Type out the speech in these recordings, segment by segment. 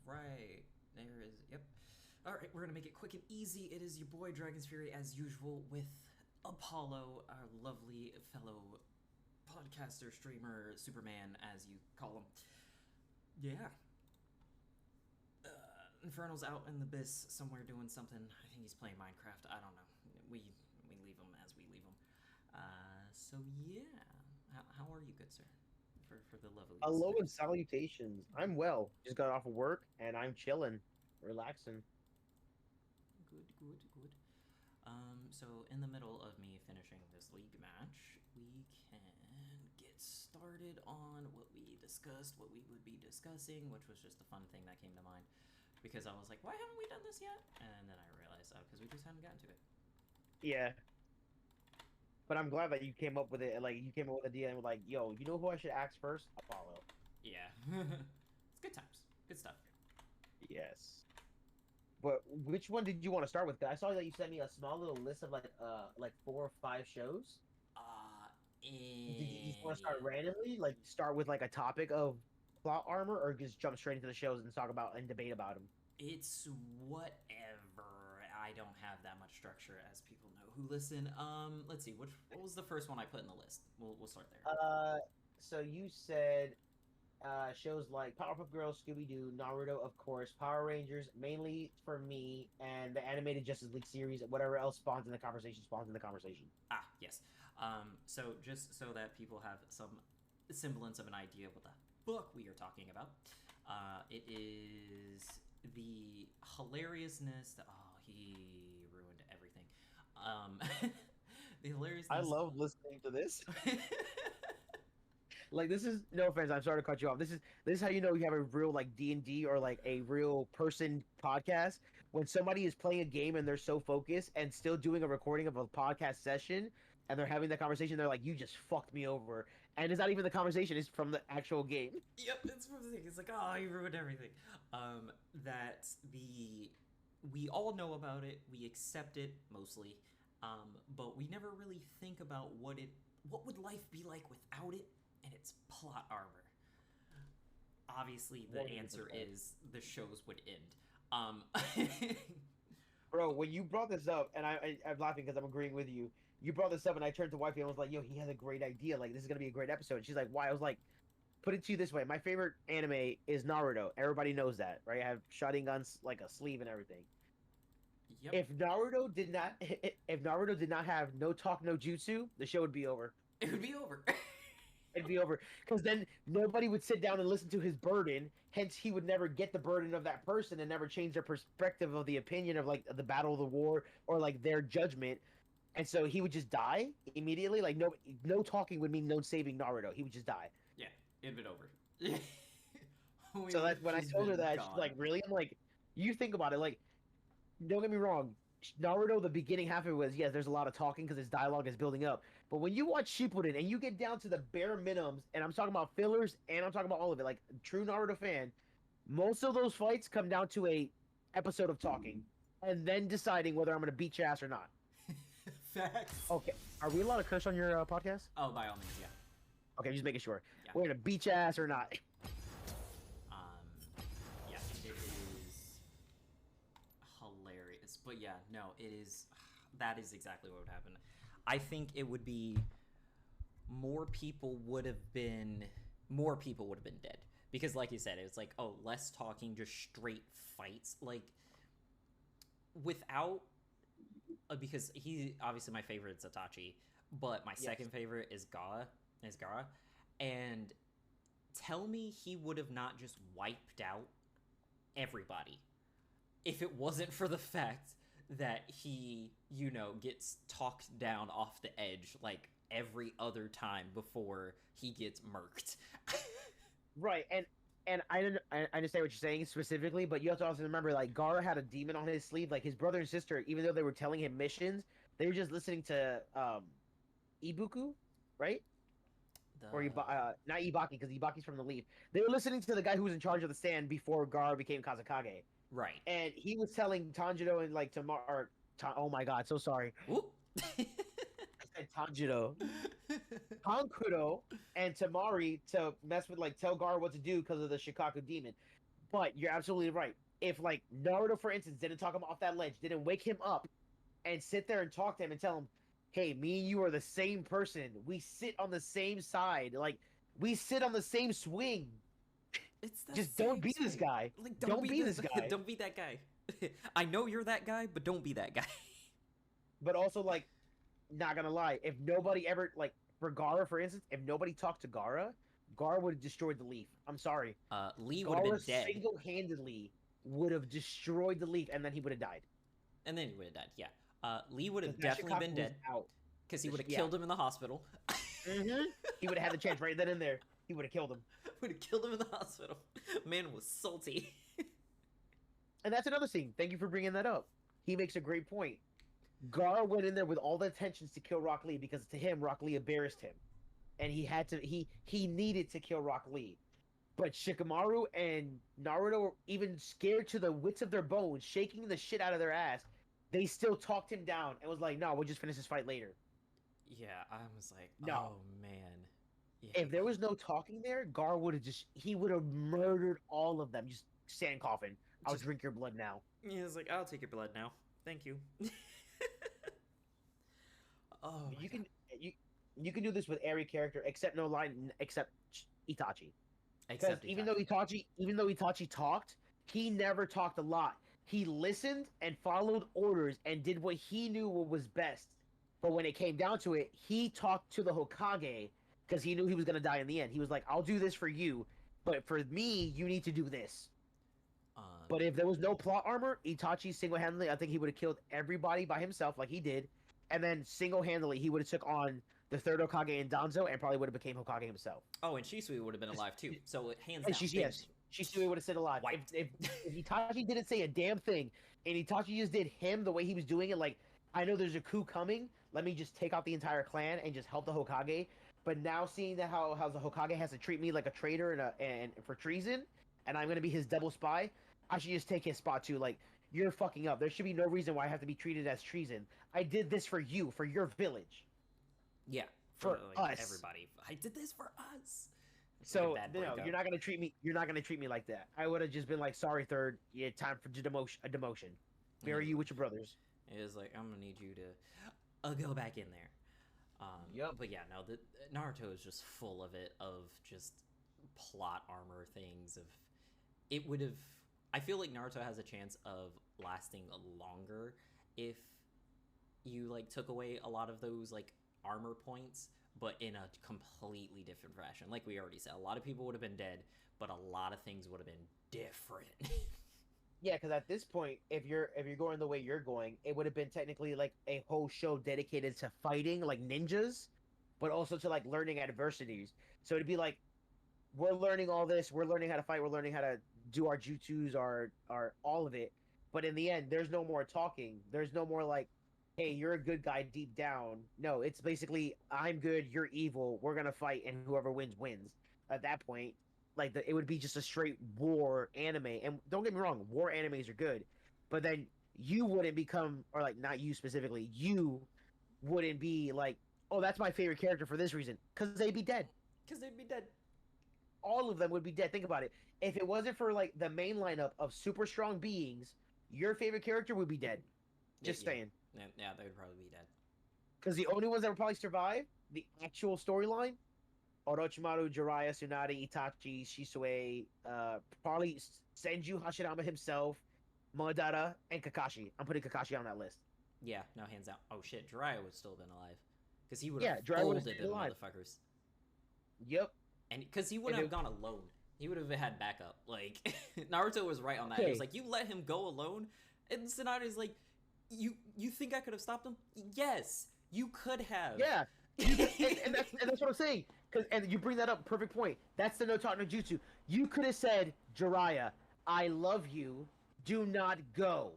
right. There is. Yep. All right, we're gonna make it quick and easy. It is your boy Dragon's Fury as usual with Apollo, our lovely fellow podcaster, streamer, Superman, as you call him. Yeah. Infernal's out in the abyss somewhere doing something. I think he's playing Minecraft. I don't know. We leave him as we leave him. So yeah. How are you, good sir? For the lovely Hello and listeners. salutations. I'm well. Just got off of work and I'm chilling, relaxing. Good. So in the middle of me finishing this league match, we can get started on what we discussed, what we would be discussing, which was just a fun thing that came to mind. Because I was like, why haven't we done this yet? And then I realized, oh, because we just hadn't gotten to it. Yeah, but I'm glad that you came up with it. Like you came up with the idea and were like, "Yo, you know who I should ask first? Apollo." Yeah. It's good times. Good stuff. Yes. But which one did you want to start with? 'Cause I saw that you sent me a small little list of like 4 or 5 shows. Uh, Did you just want to eh, start randomly? Like start with like a topic of plot armor, or just jump straight into the shows and talk about and debate about them? it's whatever. I don't have that much structure, as people know who listen. Let's see. What was the first one I put in the list? We'll start there. Uh, so you said shows like Powerpuff Girls, Scooby Doo, Naruto, of course, Power Rangers, mainly for me, and the animated Justice League series. Whatever else spawns in the conversation spawns in the conversation. Ah, yes. So just so that people have some semblance of an idea of what the book we are talking about, it is the hilariousness that he ruined everything. Um, the I hilariousness. love listening to this. Like this is no offense. I'm sorry to cut you off. This is how you know you have a real like D&D or like a real person podcast when somebody is playing a game and they're so focused and still doing a recording of a podcast session and they're having that conversation. They're like, "You just fucked me over," and it's not even the conversation; it's from the actual game. Yep, it's from the thing. It's like, oh, you ruined everything. That the we all know about it. We accept it mostly, but we never really think about what would life be like without it, and its plot armor. Obviously, the answer 100%. is the shows would end. Bro, when you brought this up, and I'm laughing because I'm agreeing with you. You brought this up, and I turned to wifey and was like, "Yo, he has a great idea. Like, this is gonna be a great episode." And she's like, "Why?" I was like, "Put it to you this way: my favorite anime is Naruto. Everybody knows that, right? I have shotgun guns like a sleeve and everything. Yep, If Naruto did not, if Naruto did not have no talk, no jutsu, the show would be over. it would be over. It'd be over because then nobody would sit down and listen to his burden. Hence, he would never get the burden of that person and never change their perspective of the opinion of like the battle of the war or like their judgment. And so he would just die immediately. Like no talking would mean no saving Naruto. He would just die. Yeah, it'd been over. We So would that's have when I just told her been that she's gone. like, "Really?" I'm like, "You think about it. Like, don't get me wrong. Naruto, the beginning half of it was yes, there's a lot of talking because his dialogue is building up. But when you watch Shippuden and you get down to the bare minimums, and I'm talking about fillers and I'm talking about all of it, like true Naruto fan, most of those fights come down to a episode of talking and then deciding whether I'm gonna beat your ass or not. Facts. Okay, are we allowed to curse on your podcast? Oh, by all means, yeah. Okay, just making sure. Yeah. We're gonna beat your ass or not. Um, yeah, it is hilarious. But yeah, no, it is. That is exactly what would happen. I think it would be more people would have been more people would have been dead because, like you said, it's like less talking, just straight fights. Like without because he obviously my favorite is Itachi, but my Yes. second favorite is Gara, and tell me he would have not just wiped out everybody if it wasn't for the fact that he, gets talked down off the edge like every other time before he gets murked. Right, and I understand what you're saying specifically, but you have to also remember like Gara had a demon on his sleeve. Like his brother and sister, even though they were telling him missions, they were just listening to Ibuku, right? Or The not Ibaki because Ibaki's from the Leaf. They were listening to the guy who was in charge of the stand before Gara became Kazakage, right. and he was telling Tanjiro and like Tamar. Oh my god, so sorry. Whoop. I said Tanjiro. Kankuro and Tamari to mess with like tell Gar what to do because of the Shikaku demon. But you're absolutely right. If like Naruto, for instance, didn't talk him off that ledge, didn't wake him up, and sit there and talk to him and tell him, "Hey, me and you are the same person. We sit on the same side. Like we sit on the same swing. It's the Just same don't be this swing. guy. Like, Don't be this guy." Don't be that guy. I know you're that guy, but don't be that guy. But also, like, not gonna lie, if nobody ever like for Gara, for instance, if nobody talked to Gara, Gara would have destroyed the leaf. I'm sorry. Lee would have been Gara dead. single-handedly would have destroyed the leaf, and then he would have died. And then he would have died, yeah. Lee would have 'Cause that definitely been Shikaku dead. was out. Because he would have Yeah. killed him in the hospital. He would have had the chance right then and there. He would have killed him. Would have killed him in the hospital. Man was salty. And that's another thing. Thank you for bringing that up. He makes a great point. Gara went in there with all the intentions to kill Rock Lee because to him, Rock Lee embarrassed him, and he had to. He needed to kill Rock Lee. But Shikamaru and Naruto were even scared to the wits of their bones, shaking the shit out of their ass. They still talked him down and was like, "No, we'll just finish this fight later." Yeah, I was like, No. oh man. Yeah. If there was no talking there, Gar would have he would have murdered all of them. Just sand coffin. I'll Just- drink your blood now. He was like, I'll take your blood now. Thank you. Oh, my You God. can you can do this with every character except no line except Itachi. Because Except even though Itachi talked, he never talked a lot. He listened and followed orders and did what he knew was best. But when it came down to it, he talked to the Hokage because he knew he was gonna die in the end. He was like, "I'll do this for you, but for me, you need to do this." But if there was no plot armor, Itachi single-handedly, I think he would have killed everybody by himself, like he did, and then single-handedly he would have took on the third Hokage and Danzo, and probably would have became Hokage himself. oh, and Shisui would have been alive too. So hands And down. yes, Shisui would have stayed alive. Wiped. If Itachi didn't say a damn thing, and Itachi just did him the way he was doing it, like, I know there's a coup coming, let me just take out the entire clan and just help the Hokage. But now seeing that how the Hokage has to treat me like a traitor and for treason, and I'm gonna be his double spy, I should just take his spot too. Like, you're fucking up. There should be no reason why I have to be treated as treason. I did this for you, for your village. Yeah. For like, us. everybody. I did this for us. It's So like a bad no, breakup. you're not gonna treat me. You're not gonna treat me like that. I would have just been like, sorry, third. Yeah, time for a demotion. Bury you with your brothers. It was like, I'm gonna need you to go back in there. Yep. But yeah, no, the Naruto is just full of it, of just plot armor things. Of it would have. I feel like Naruto has a chance of lasting longer if you like took away a lot of those like armor points, but in a completely different fashion. Like we already said, a lot of people would have been dead, but a lot of things would have been different. Yeah, because at this point, if you're going the way you're going, it would have been technically like a whole show dedicated to fighting like ninjas, but also to like learning adversities. So it'd be like, we're learning all this, we're learning how to fight, we're learning how to do our jutsus, our all of it. But in the end, there's no more talking. There's no more like, hey, you're a good guy deep down. No, it's basically, I'm good, you're evil, we're gonna fight, and whoever wins wins. At that point, like it would be just a straight war anime. And don't get me wrong, war animes are good, but then you wouldn't become, or like not you specifically, you wouldn't be like, oh, that's my favorite character for this reason, because they'd be dead. Because they'd be dead. All of them would be dead. Think about it. If it wasn't for like the main lineup of super strong beings, your favorite character would be dead. Just Yeah. saying. Yeah, they would probably be dead. Because the only ones that would probably survive the actual storyline, Orochimaru, Jiraiya, Tsunade, Itachi, Shisui, probably Senju Hashirama himself, Madara, and Kakashi. I'm putting Kakashi on that list. Yeah, no, hands down. Oh shit, Jiraiya would still have been alive. Because he would Yeah, have Jiraiya would've folded stayed them alive. motherfuckers. Yep. And because he wouldn't And have gone alone. He would have had backup. Like, Naruto was right on that. He was Okay. like, you let him go alone? And Tsunade's like, you think I could have stopped him? Yes, you could have. Yeah. And that's what I'm saying. And you bring that up, perfect point. That's the no talk no jutsu. You could have said, Jiraiya, I love you. Do not go.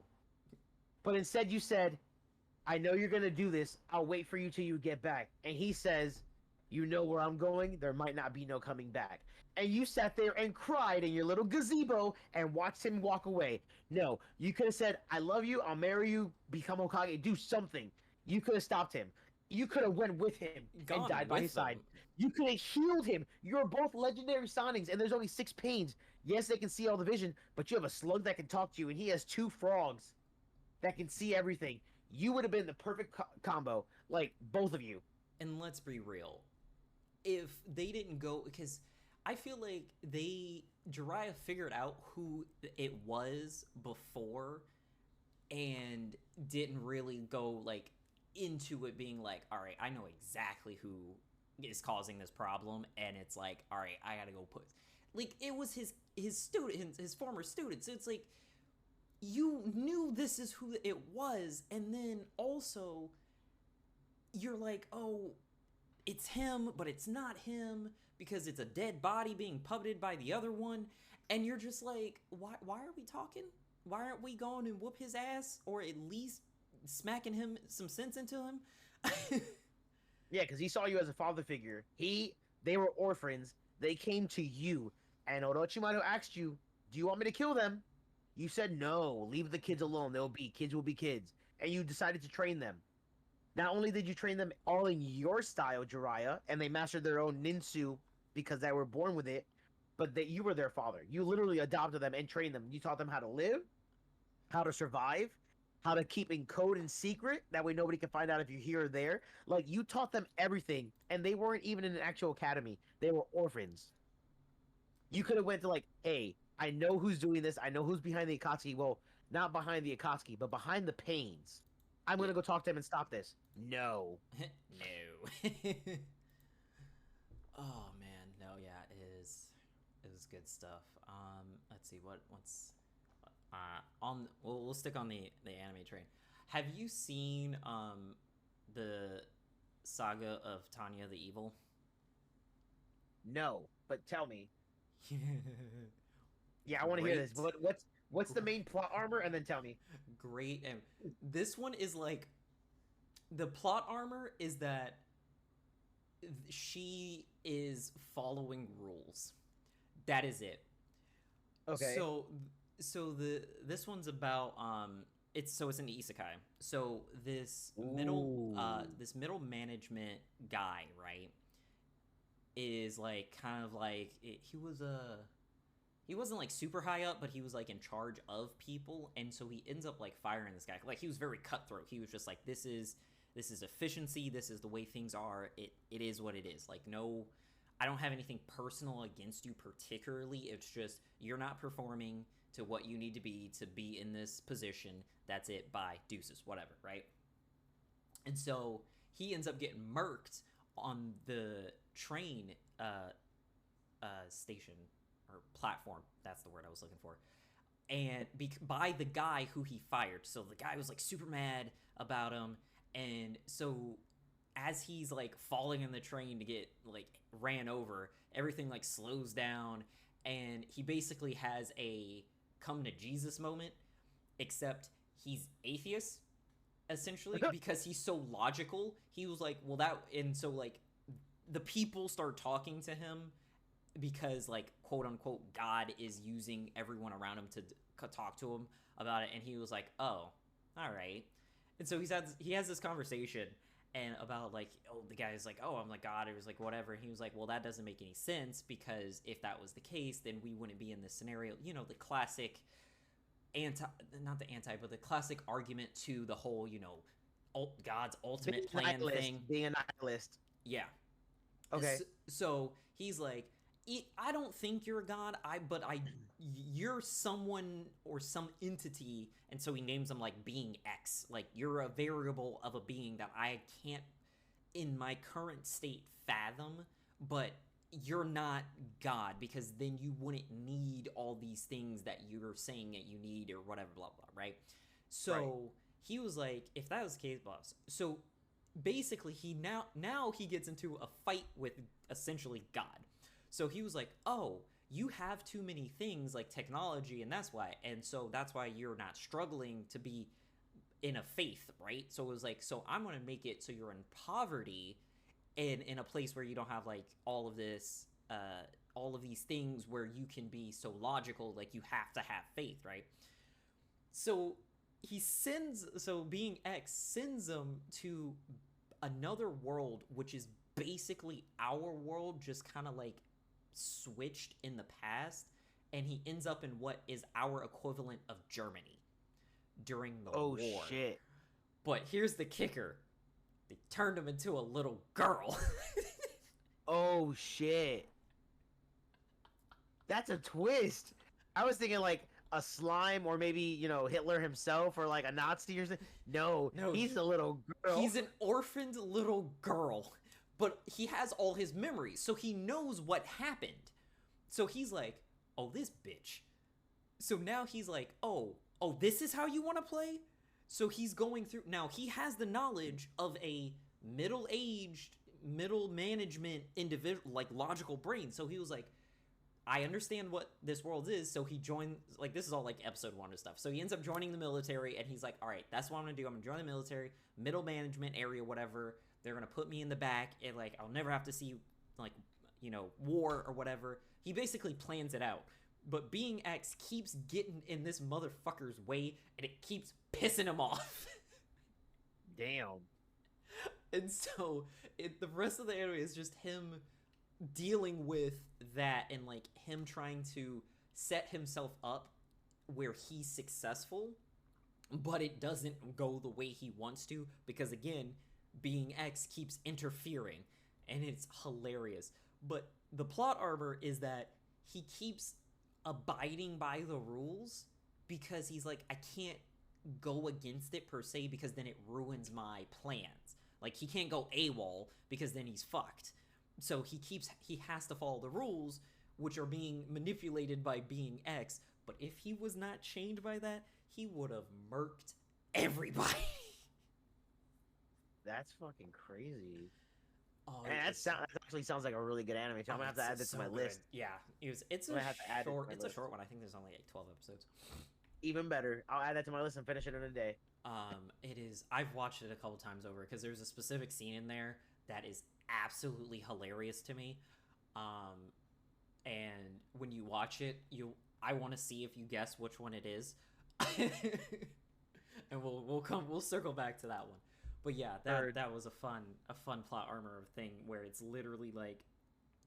But instead you said, I know you're gonna do this. I'll wait for you till you get back. And he says, you know where I'm going. There might not be no coming back. And you sat there and cried in your little gazebo and watched him walk away. No, you could have said, I love you. I'll marry you. Become Hokage. Do something. You could have stopped him. You could have went with him Gone and died by with his side. them. You could have healed him. You're both legendary signings, and there's only 6 pains. Yes, they can see all the vision, but you have a slug that can talk to you, and he has two frogs that can see everything. You would have been the perfect combo, like both of you. And let's be real, if they didn't go, because I feel like Jiraiya figured out who it was before and didn't really go like into it being like, all right, I know exactly who is causing this problem, and it's like, all right, I gotta go put, like, it was his student, his former students. It's like you knew this is who it was, and then also you're like, oh, it's him, but it's not him because it's a dead body being puppeted by the other one, and you're just like, why are we talking? Why aren't we going and whoop his ass, or at least smacking him some sense into him? Yeah, because he saw you as a father figure. They were orphans. They came to you, and Orochimaru asked you, "Do you want me to kill them?" You said no. Leave the kids alone. They'll be kids. Will be kids, and you decided to train them. Not only did you train them all in your style, Jiraiya, and they mastered their own ninsu because they were born with it, but that you were their father. You literally adopted them and trained them. You taught them how to live, how to survive, how to keep in code and secret. That way nobody can find out if you're here or there. Like, you taught them everything, and they weren't even in an actual academy. They were orphans. You could have went to like, hey, I know who's doing this. I know who's behind the Akatsuki. Well, not behind the Akatsuki, but behind the pains. I'm Yeah. gonna go talk to him and stop this. No. No. Oh man, no, yeah, it is good stuff. Let's see what's on. We'll stick on the anime train. Have you seen the saga of Tanya the Evil? No. But tell me. Yeah, I want to hear this. What's the main plot armor? And then tell me. Great, and this one is like, the plot armor is that she is following rules. That is it. Okay. So this one's about it's an isekai. So Ooh. this middle management guy, right, is like kind of like he wasn't like super high up, but he was like in charge of people, and so he ends up like firing this guy. Like, he was very cutthroat. He was just like, this is efficiency. This is the way things are. It is what it is. Like, no, I don't have anything personal against you particularly. It's just you're not performing to what you need to be in this position. That's it. Bye. Deuces. Whatever. Right. And so he ends up getting murked on the train station or platform. That's the word I was looking for. And by the guy who he fired. So the guy was like super mad about him, and so as he's like falling in the train to get like ran over, everything like slows down, and he basically has a come to Jesus moment, except he's atheist essentially because he's so logical. He was like, well, that, and so like the people start talking to him because, like, quote unquote, God is using everyone around him to talk to him about it, and he was like, oh, all right. And so he has this conversation and about like, oh, the guy's like, oh, I'm like God. It was like, whatever. And he was like, well, that doesn't make any sense, because if that was the case, then we wouldn't be in this scenario. You know, the classic not the anti, but the classic argument to the whole, you know, God's ultimate plan thing. Being a nihilist. Yeah. Okay. So he's like, I don't think you're a god. You're someone or some entity, and so he names them like being X. Like, you're a variable of a being that I can't, in my current state, fathom. But you're not God, because then you wouldn't need all these things that you're saying that you need or whatever, blah blah. Right. So right. He was like, if that was the case, boss. So basically, he now he gets into a fight with essentially God. So he was like, oh, you have too many things like technology, and that's why. And so that's why you're not struggling to be in a faith, right? So it was like, so I'm going to make it so you're in poverty and in a place where you don't have like all of this, all of these things where you can be so logical, like you have to have faith, right? So being X sends him to another world, which is basically our world, just kind of like switched in the past, and he ends up in what is our equivalent of Germany during the Oh war. shit. But here's the kicker. They turned him into a little girl. Oh shit. That's a twist. I was thinking like a slime or maybe, Hitler himself or like a Nazi or something. No, No, he's a little girl. He's an orphaned little girl, but he has all his memories, so he knows what happened. So he's like, oh, this bitch. So now he's like, oh, this is how you want to play? So he's going through. Now he has the knowledge of a middle-aged, middle management individual, like logical brain. So he was like, I understand what this world is, so he joined, like, this is all, like, episode 1 and stuff. So he ends up joining the military, and he's like, all right, that's what I'm gonna do. I'm gonna join the military, middle management area, whatever. They're gonna put me in the back, and, like, I'll never have to see, like, war or whatever. He basically plans it out. But Being X keeps getting in this motherfucker's way, and it keeps pissing him off. Damn. And so, the rest of the anime is just him dealing with that and like him trying to set himself up where he's successful, but it doesn't go the way he wants to because again, Being X keeps interfering and it's hilarious. But the plot armor is that he keeps abiding by the rules because he's like, I can't go against it per se because then it ruins my plans. Like he can't go AWOL because then he's fucked. So he has to follow the rules, which are being manipulated by Being X. But if he was not chained by that, he would have murked everybody. That's fucking crazy. Oh, And that actually sounds like a really good anime. So I'm gonna have to add this to my list. Yeah, it's a short one. I think there's only like 12 episodes. Even better. I'll add that to my list and finish it in a day. It is. I've watched it a couple times over because there's a specific scene in there that is absolutely hilarious to me. And when you watch it, I want to see if you guess which one it is. And we'll circle back to that one. But yeah, that was a fun plot armor thing where it's literally like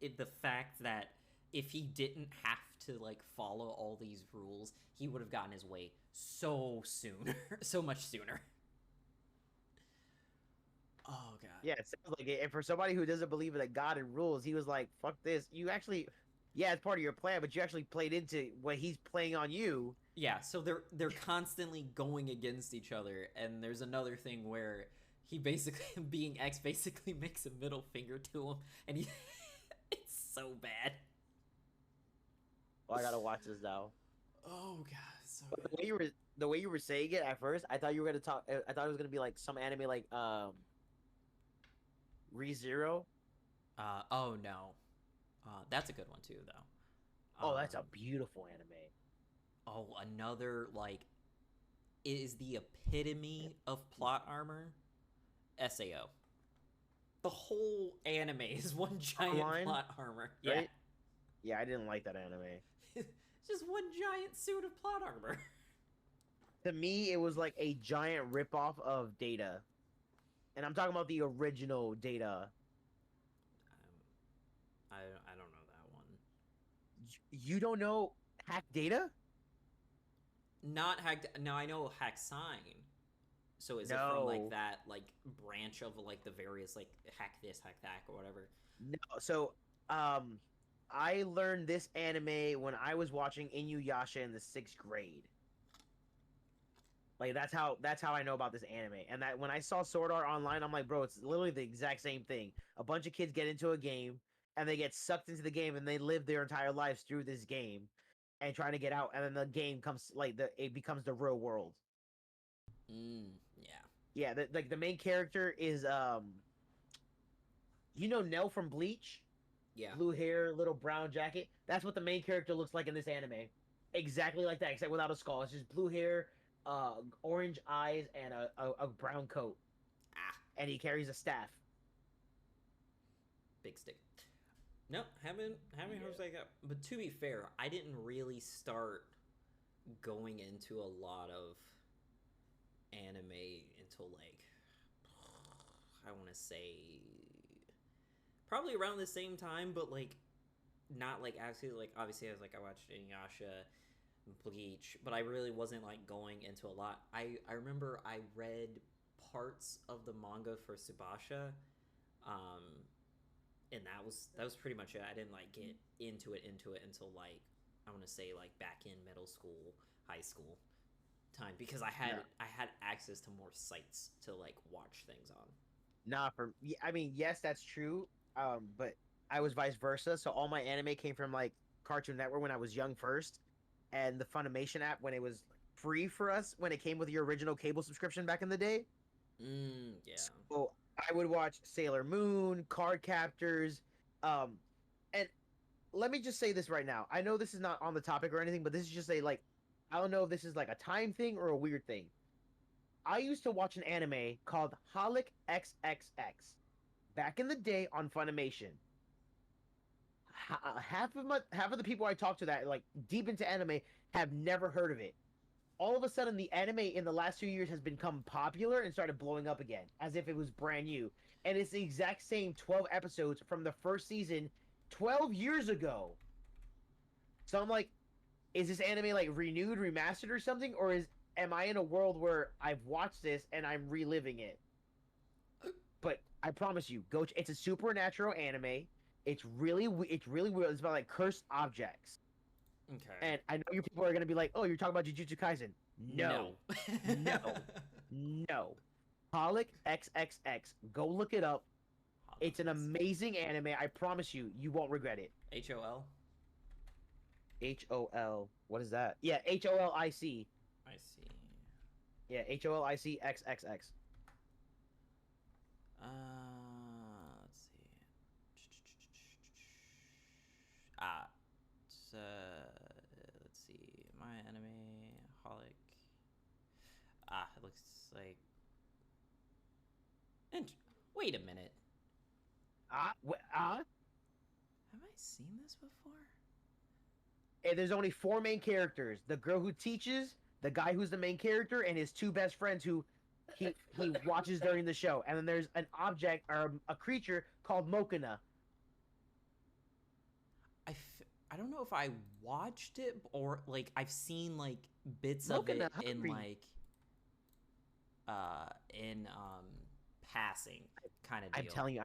the fact that if he didn't have to like follow all these rules, he would have gotten his way so much sooner. Oh god. Yeah, it sounds like it. And for somebody who doesn't believe in a god and rules, he was like, "Fuck this." You actually, yeah, it's part of your plan, but you actually played into what he's playing on you. Yeah, so they're constantly going against each other, and there's another thing where he basically Being X basically makes a middle finger to him, and he it's so bad. Oh, I gotta watch this now. Oh god, so but the way you were saying it at first, I thought you were gonna talk. I thought it was gonna be like some anime like ReZero. Oh no, that's a good one too though. Oh, that's a beautiful anime. Oh, another like is the epitome of plot armor. SAO. The whole anime is one giant plot armor. Yeah. Right? Yeah, I didn't like that anime. It's just one giant suit of plot armor. To me, it was like a giant ripoff of Data. And I'm talking about the original Data. I don't know that one. You don't know Hack Data? Not Hack. No, I know Hack Sign. So is it from like that like branch of like the various like hack this, hack that, or whatever? No. So I learned this anime when I was watching Inuyasha in the 6th grade. Like that's how I know about this anime. And that when I saw Sword Art Online, I'm like, bro, it's literally the exact same thing. A bunch of kids get into a game and they get sucked into the game and they live their entire lives through this game and trying to get out, and then the game comes it becomes the real world. Yeah. Yeah, the main character is Nell from Bleach? Yeah. Blue hair, little brown jacket. That's what the main character looks like in this anime. Exactly like that, except without a skull. It's just blue hair, orange eyes, and a brown coat. And he carries a staff. Big stick. No, haven't heard like that. But to be fair, I didn't really start going into a lot of anime until like I want to say probably around the same time, but like not like absolutely like obviously I watched Inuyasha, Bleach, but I really wasn't like going into a lot. I remember I read parts of the manga for Subasha, um, and that was pretty much it. I didn't like get into it until like I want to say like back in middle school, high school time because No. I had access to more sites to like watch things on. Nah, I mean, yes, that's true. But I was vice versa. So all my anime came from like Cartoon Network when I was young first, and the Funimation app when it was free for us when it came with your original cable subscription back in the day. Yeah. So I would watch Sailor Moon, Card Captors, um, and let me just say this right now. I know this is not on the topic or anything, but this is just a like, I don't know if this is like a time thing or a weird thing. I used to watch an anime called Holic XXX back in the day on Funimation. Half of the people I talk to that like deep into anime have never heard of it. All of a sudden, the anime in the last 2 years has become popular and started blowing up again, as if it was brand new. And it's the exact same 12 episodes from the first season 12 years ago. So I'm like, is this anime like renewed, remastered, or something, or is am I in a world where I've watched this and I'm reliving it? But I promise you, go. It's a supernatural anime. It's really weird. It's about like cursed objects. Okay. And I know you people are gonna be like, "Oh, you're talking about Jujutsu Kaisen." No. No, no, no. Holic XXX. Go look it up. It's an amazing anime. I promise you, you won't regret it. HOL. HOL. What is that? Yeah, HOLIC. I see. Yeah, HOLIC XXX. Let's see. Ah, so let's see. My anime holic. It looks like. And wait a minute. Have I seen this before? And there's only four main characters: the girl who teaches, the guy who's the main character, and his two best friends who he watches during the show. And then there's an object or a creature called Mokina. I don't know if I watched it or like I've seen like bits of Mokina it in Hungry. like in passing kind of I'm deal. telling you,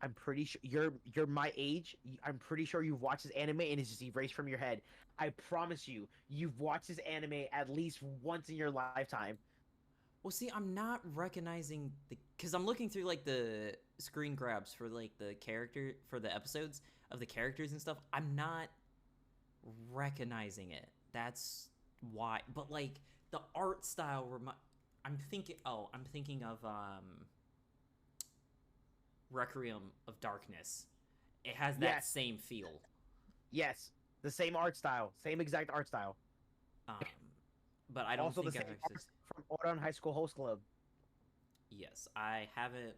I'm pretty sure you're my age. I'm pretty sure you've watched this anime and it's just erased from your head. I promise you, you've watched this anime at least once in your lifetime. Well, see, I'm not recognizing the because I'm looking through like the screen grabs for like the character for the episodes of the characters and stuff. I'm not recognizing it. That's why. But like the art style, I'm thinking. Oh, I'm thinking of Requiem of Darkness. It has that Yes, same feel. yes, the same art style, same exact art style. Um, but I don't Also, the think same I've actually. art from Oran High School Host Club. Yes, I haven't.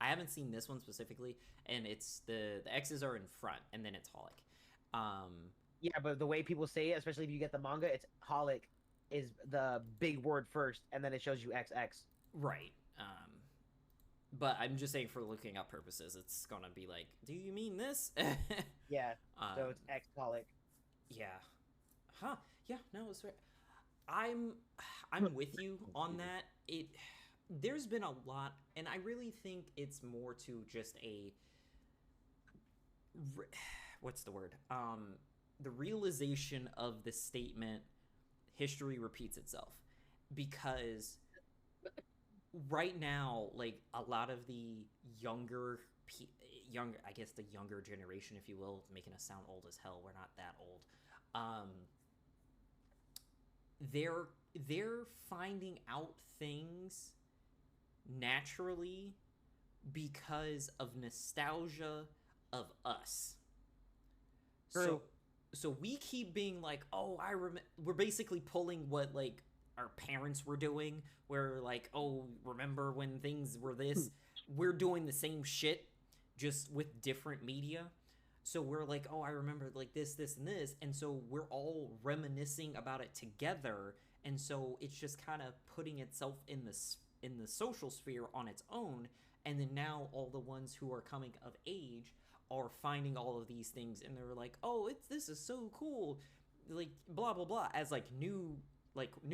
I haven't seen this one specifically, and it's the X's are in front, and then it's Holic. Um, Yeah, but the way people say it, especially if you get the manga, it's Holic is the big word first, and then it shows you XX. right. But I'm just saying for looking up purposes, it's gonna be like, do you mean this? Yeah, so um, it's X Holic. yeah. Huh. Yeah. No, it's right. I'm I'm with you on that. There's been a lot, and I really think it's more to just a what's the word? The realization of the statement history repeats itself because right now like a lot of the younger I guess the younger generation if you will, making us sound old as hell, we're not that old. um they're they're finding out things naturally because of nostalgia of us. So True. so we keep being like, "Oh, I remember." We're basically pulling what like our parents were doing, where like, "Oh, remember when things were this?" We're doing the same shit, just with different media. So we're like, "Oh, I remember like this, and this," and so we're all reminiscing about it together, and so it's just kind of putting itself in the social sphere on its own, and then now all the ones who are coming of age are finding all of these things, and they're like, oh, this is so cool, like blah blah blah, as like new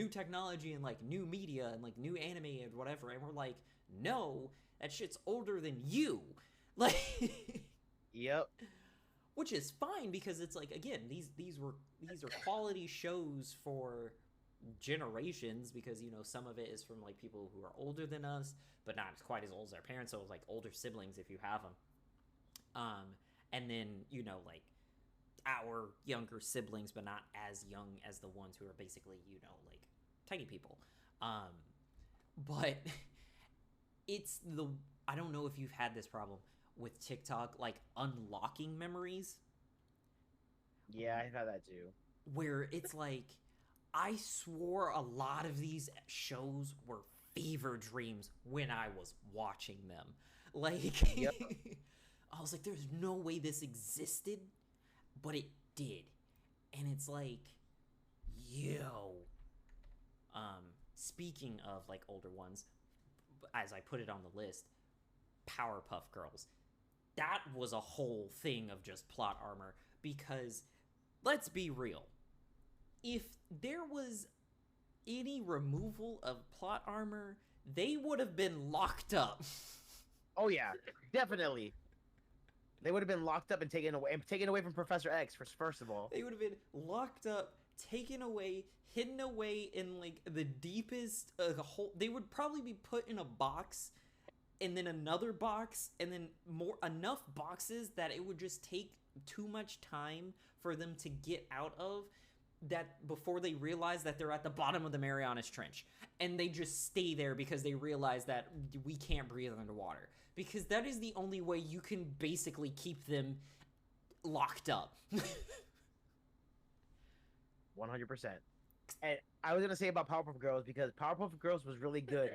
technology and like new media and like new anime and whatever, and we're like, no, that shit's older than you, like. Yep. Which is fine, because it's like, again, these are quality shows for generations, because some of it is from like people who are older than us but not quite as old as their parents, so like older siblings if you have them, and then like our younger siblings but not as young as the ones who are basically like tiny people, but it's the I don't know if you've had this problem with TikTok, like unlocking memories. Yeah, I've had that too. Where it's like, I swore a lot of these shows were fever dreams when I was watching them. Like, Yep. I was like, there's no way this existed, but it did. And it's like, yo. Speaking of like older ones, as I put it on the list, Powerpuff Girls. That was a whole thing of just plot armor, because let's be real. If there was any removal of plot armor, they would have been locked up. Oh yeah, definitely. They would have been locked up and taken away from Professor X. First of all, They would have been locked up, taken away, hidden away in like the deepest hole. They would probably be put in a box, and then another box, and then enough boxes that it would just take too much time for them to get out of, that before they realize that they're at the bottom of the Marianas Trench, and they just stay there because they realize that we can't breathe underwater, because that is the only way you can basically keep them locked up. 100%. And I was gonna say about Powerpuff Girls, because Powerpuff Girls was really good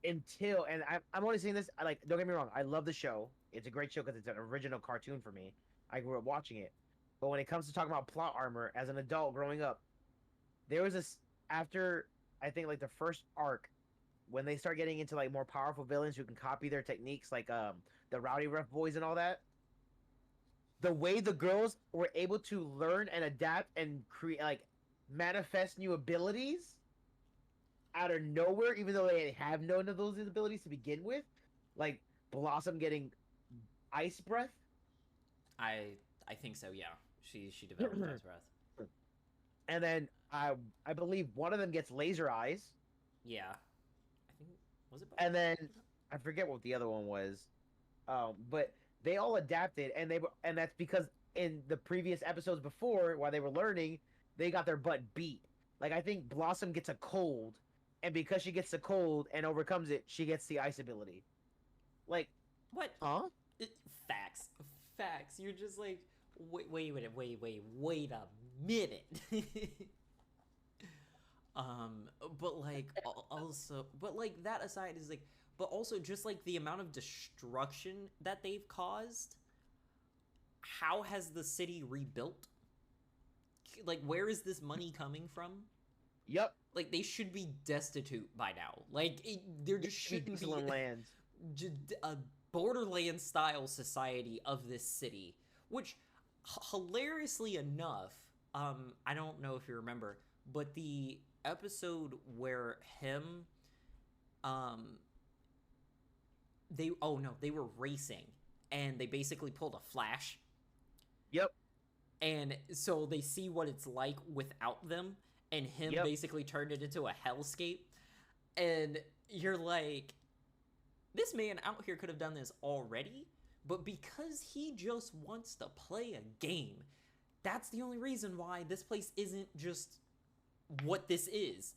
until, and I'm only saying this, don't get me wrong, I love the show. It's a great show because it's an original cartoon for me. I grew up watching it. But when it comes to talking about plot armor, as an adult growing up, there was this, after I think like the first arc, when they start getting into like more powerful villains who can copy their techniques, like the Rowdy Rough Boys and all that. The way the girls were able to learn and adapt and create, like, manifest new abilities out of nowhere, even though they have none of those abilities to begin with, like Blossom getting ice breath. I think so, yeah. She developed ice breath. And then I believe one of them gets laser eyes. Yeah. I think, was it? And then I forget what the other one was. But they all adapted, and that's because in the previous episodes before, while they were learning, they got their butt beat. Like, I think Blossom gets a cold, and because she gets the cold and overcomes it, she gets the ice ability. Like, what? Huh? Facts. You're just like, wait a minute. But like, also, but like, that aside is like, but also just like the amount of destruction that they've caused. How has the city rebuilt? Like, where is this money coming from? Yep. Like, they should be destitute by now. Like, there just shouldn't be lands. A Borderlands style society of this city, which hilariously enough, I don't know if you remember, but the episode where they were racing, and they basically pulled a Flash. Yep. And so they see what it's like without them, and him basically turned it into a hellscape. And you're like, this man out here could have done this already, but because he just wants to play a game, that's the only reason why this place isn't just what this is.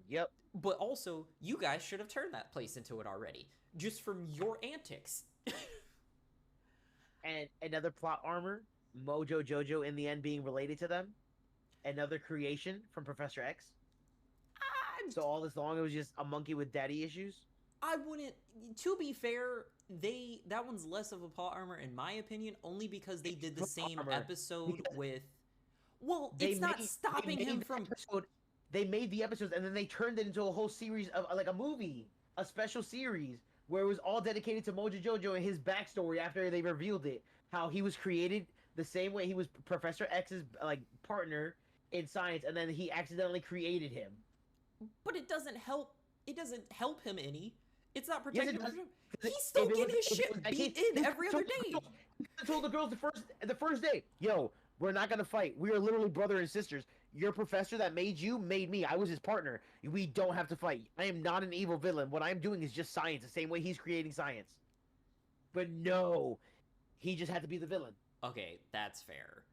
Yep. But also, you guys should have turned that place into it already, just from your antics. And another plot armor, Mojo Jojo in the end being related to them. Another creation from Professor X. So all this long, it was just a monkey with daddy issues? I wouldn't. To be fair, that one's less of a plot armor in my opinion, only because they did the same episode with. Well, it's not stopping him from. They made the episodes, and then they turned it into a whole series of, like, a movie, a special series where it was all dedicated to Mojo Jojo and his backstory after they revealed it. how he was created the same way he was Professor X's like partner in science, and then he accidentally created him. But it doesn't help. It doesn't help him any. It's not Yes, protecting it does. him. He's still getting his shit beat in every other day. I told the girls the first day, yo, we're not gonna fight. We are literally brother and sisters. Your professor that made you made me. I was his partner. We don't have to fight. I am not an evil villain. What I'm doing is just science, the same way he's creating science. But no, he just had to be the villain. Okay, that's fair.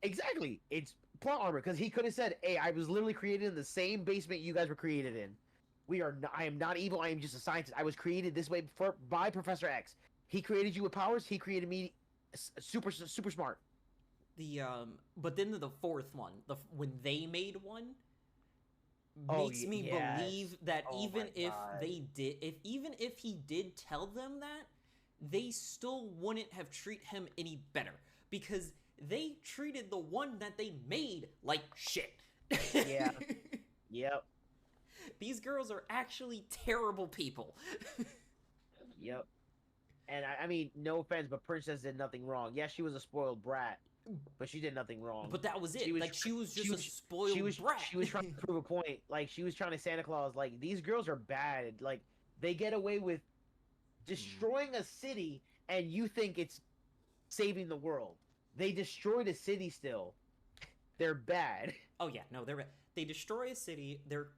Exactly. It's plot armor because he could have said, "Hey, I was literally created in the same basement you guys were created in. We are. I am not evil. I am just a scientist. I was created this way by Professor X. He created you with powers. He created me, super smart." But then the fourth one, when they made one, Oh, makes me yes. believe that Oh even my if God. even if he did tell them that, they still wouldn't have treated him any better because they treated the one that they made like shit. Yeah. Yep. These girls are actually terrible people. Yep. And I mean, no offense, but Princess did nothing wrong. Yeah, she was a spoiled brat, but she did nothing wrong. But that was it. She was just a spoiled brat. She was trying to prove a point. Like, she was trying to Santa Claus. Like, these girls are bad. Like, they get away with destroying a city, and you think it's saving the world. They destroyed a city still. They're bad. Oh yeah, no, they destroy a city. They're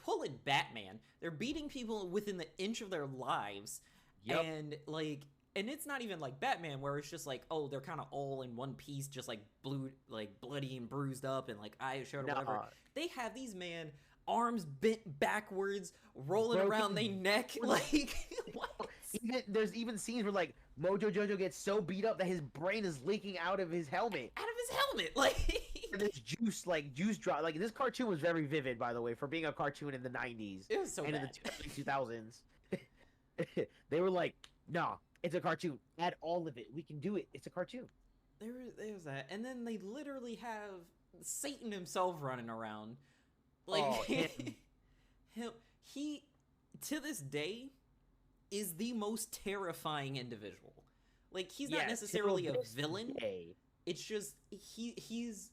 pulling Batman. They're beating people within the inch of their lives. Yep. And it's not even like Batman where it's just like, oh, they're kind of all in one piece, just like bloody and bruised up and like eyes shut or whatever. They have these arms bent backwards, rolling around their neck, like what? There's even scenes where like Mojo Jojo gets so beat up that his brain is leaking out of his helmet. Like And this juice drop. Like, this cartoon was very vivid, by the way, for being a cartoon in the 90s. It was so and bad. In the 2000s. They were like, nah, it's a cartoon. Add all of it. We can do it. It's a cartoon. There's that. And then they literally have Satan himself running around. Like, Oh, he, to this day, is the most terrifying individual. Like, he's not necessarily a villain. Day. It's just, he's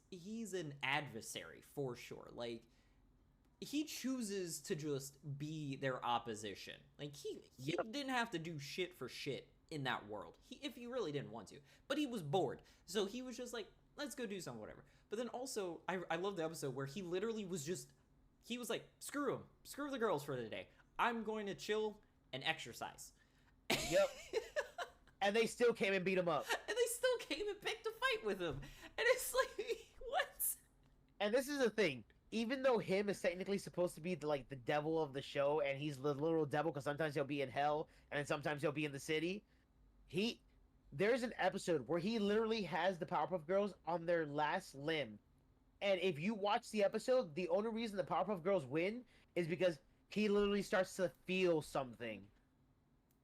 an adversary, for sure. Like, he chooses to just be their opposition. Like, he didn't have to do shit for shit in that world. If he really didn't want to. But he was bored. So he was just like, let's go do something, whatever. But then also, I love the episode where he literally was just, he was like, screw him. Screw the girls for the day. I'm going to chill and exercise. Yep. And they still came and beat him up. And they still came and picked a fight with him. And it's like, what? And this is the thing. Even though him is technically supposed to be the devil of the show, and he's the literal devil because sometimes he'll be in hell and then sometimes he'll be in the city, there's an episode where he literally has the Powerpuff Girls on their last limb. And if you watch the episode, the only reason the Powerpuff Girls win is because he literally starts to feel something.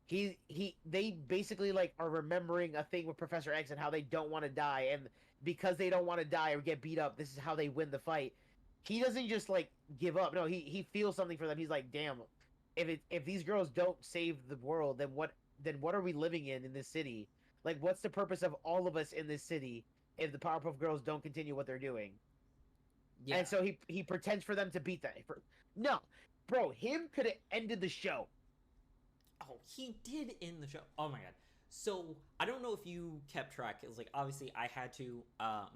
They basically are remembering a thing with Professor X and how they don't want to die, and because they don't want to die or get beat up, this is how they win the fight. He doesn't just give up. No, he feels something for them. He's like, damn, if these girls don't save the world, then what are we living in this city? Like, what's the purpose of all of us in this city if the Powerpuff Girls don't continue what they're doing? Yeah. And so he pretends for them to beat that. No, bro, him could have ended the show. Oh, he did end the show. Oh my god. So I don't know if you kept track. It was obviously I had to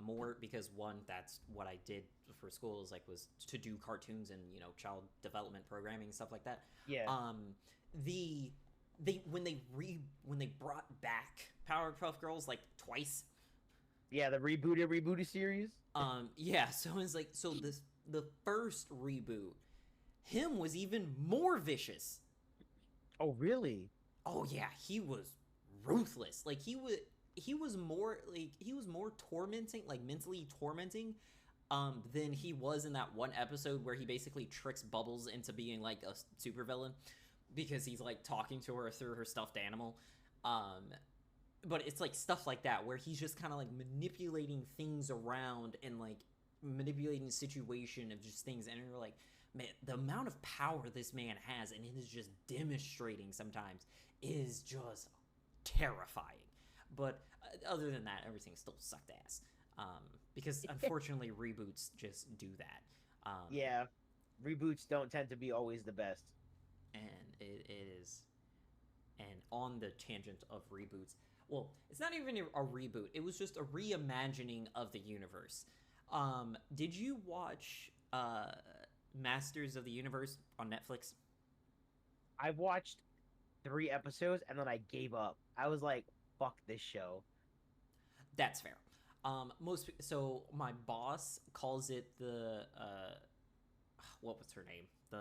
more because one, that's what I did for school was to do cartoons and child development programming and stuff like that. Yeah. When they brought back Powerpuff Girls twice. Yeah, the rebooted series. Yeah. So it's the first reboot, him was even more vicious. Oh really? Oh yeah, he was ruthless. He was more tormenting, mentally tormenting, than he was in that one episode where he basically tricks Bubbles into being a supervillain because he's talking to her through her stuffed animal. But it's stuff like that where he's just kind of manipulating things around and manipulating the situation of just things, and you're like, man, the amount of power this man has and it is just demonstrating sometimes is just terrifying. But other than that, everything still sucked ass. Because unfortunately, reboots just do that. Yeah, reboots don't tend to be always the best. And it is. And on the tangent of reboots, well, it's not even a reboot. It was just a reimagining of the universe. Did you watch Masters of the Universe on Netflix? I watched 3 episodes and then I gave up. I was like, "Fuck this show." That's fair. So my boss calls it the what was her name? The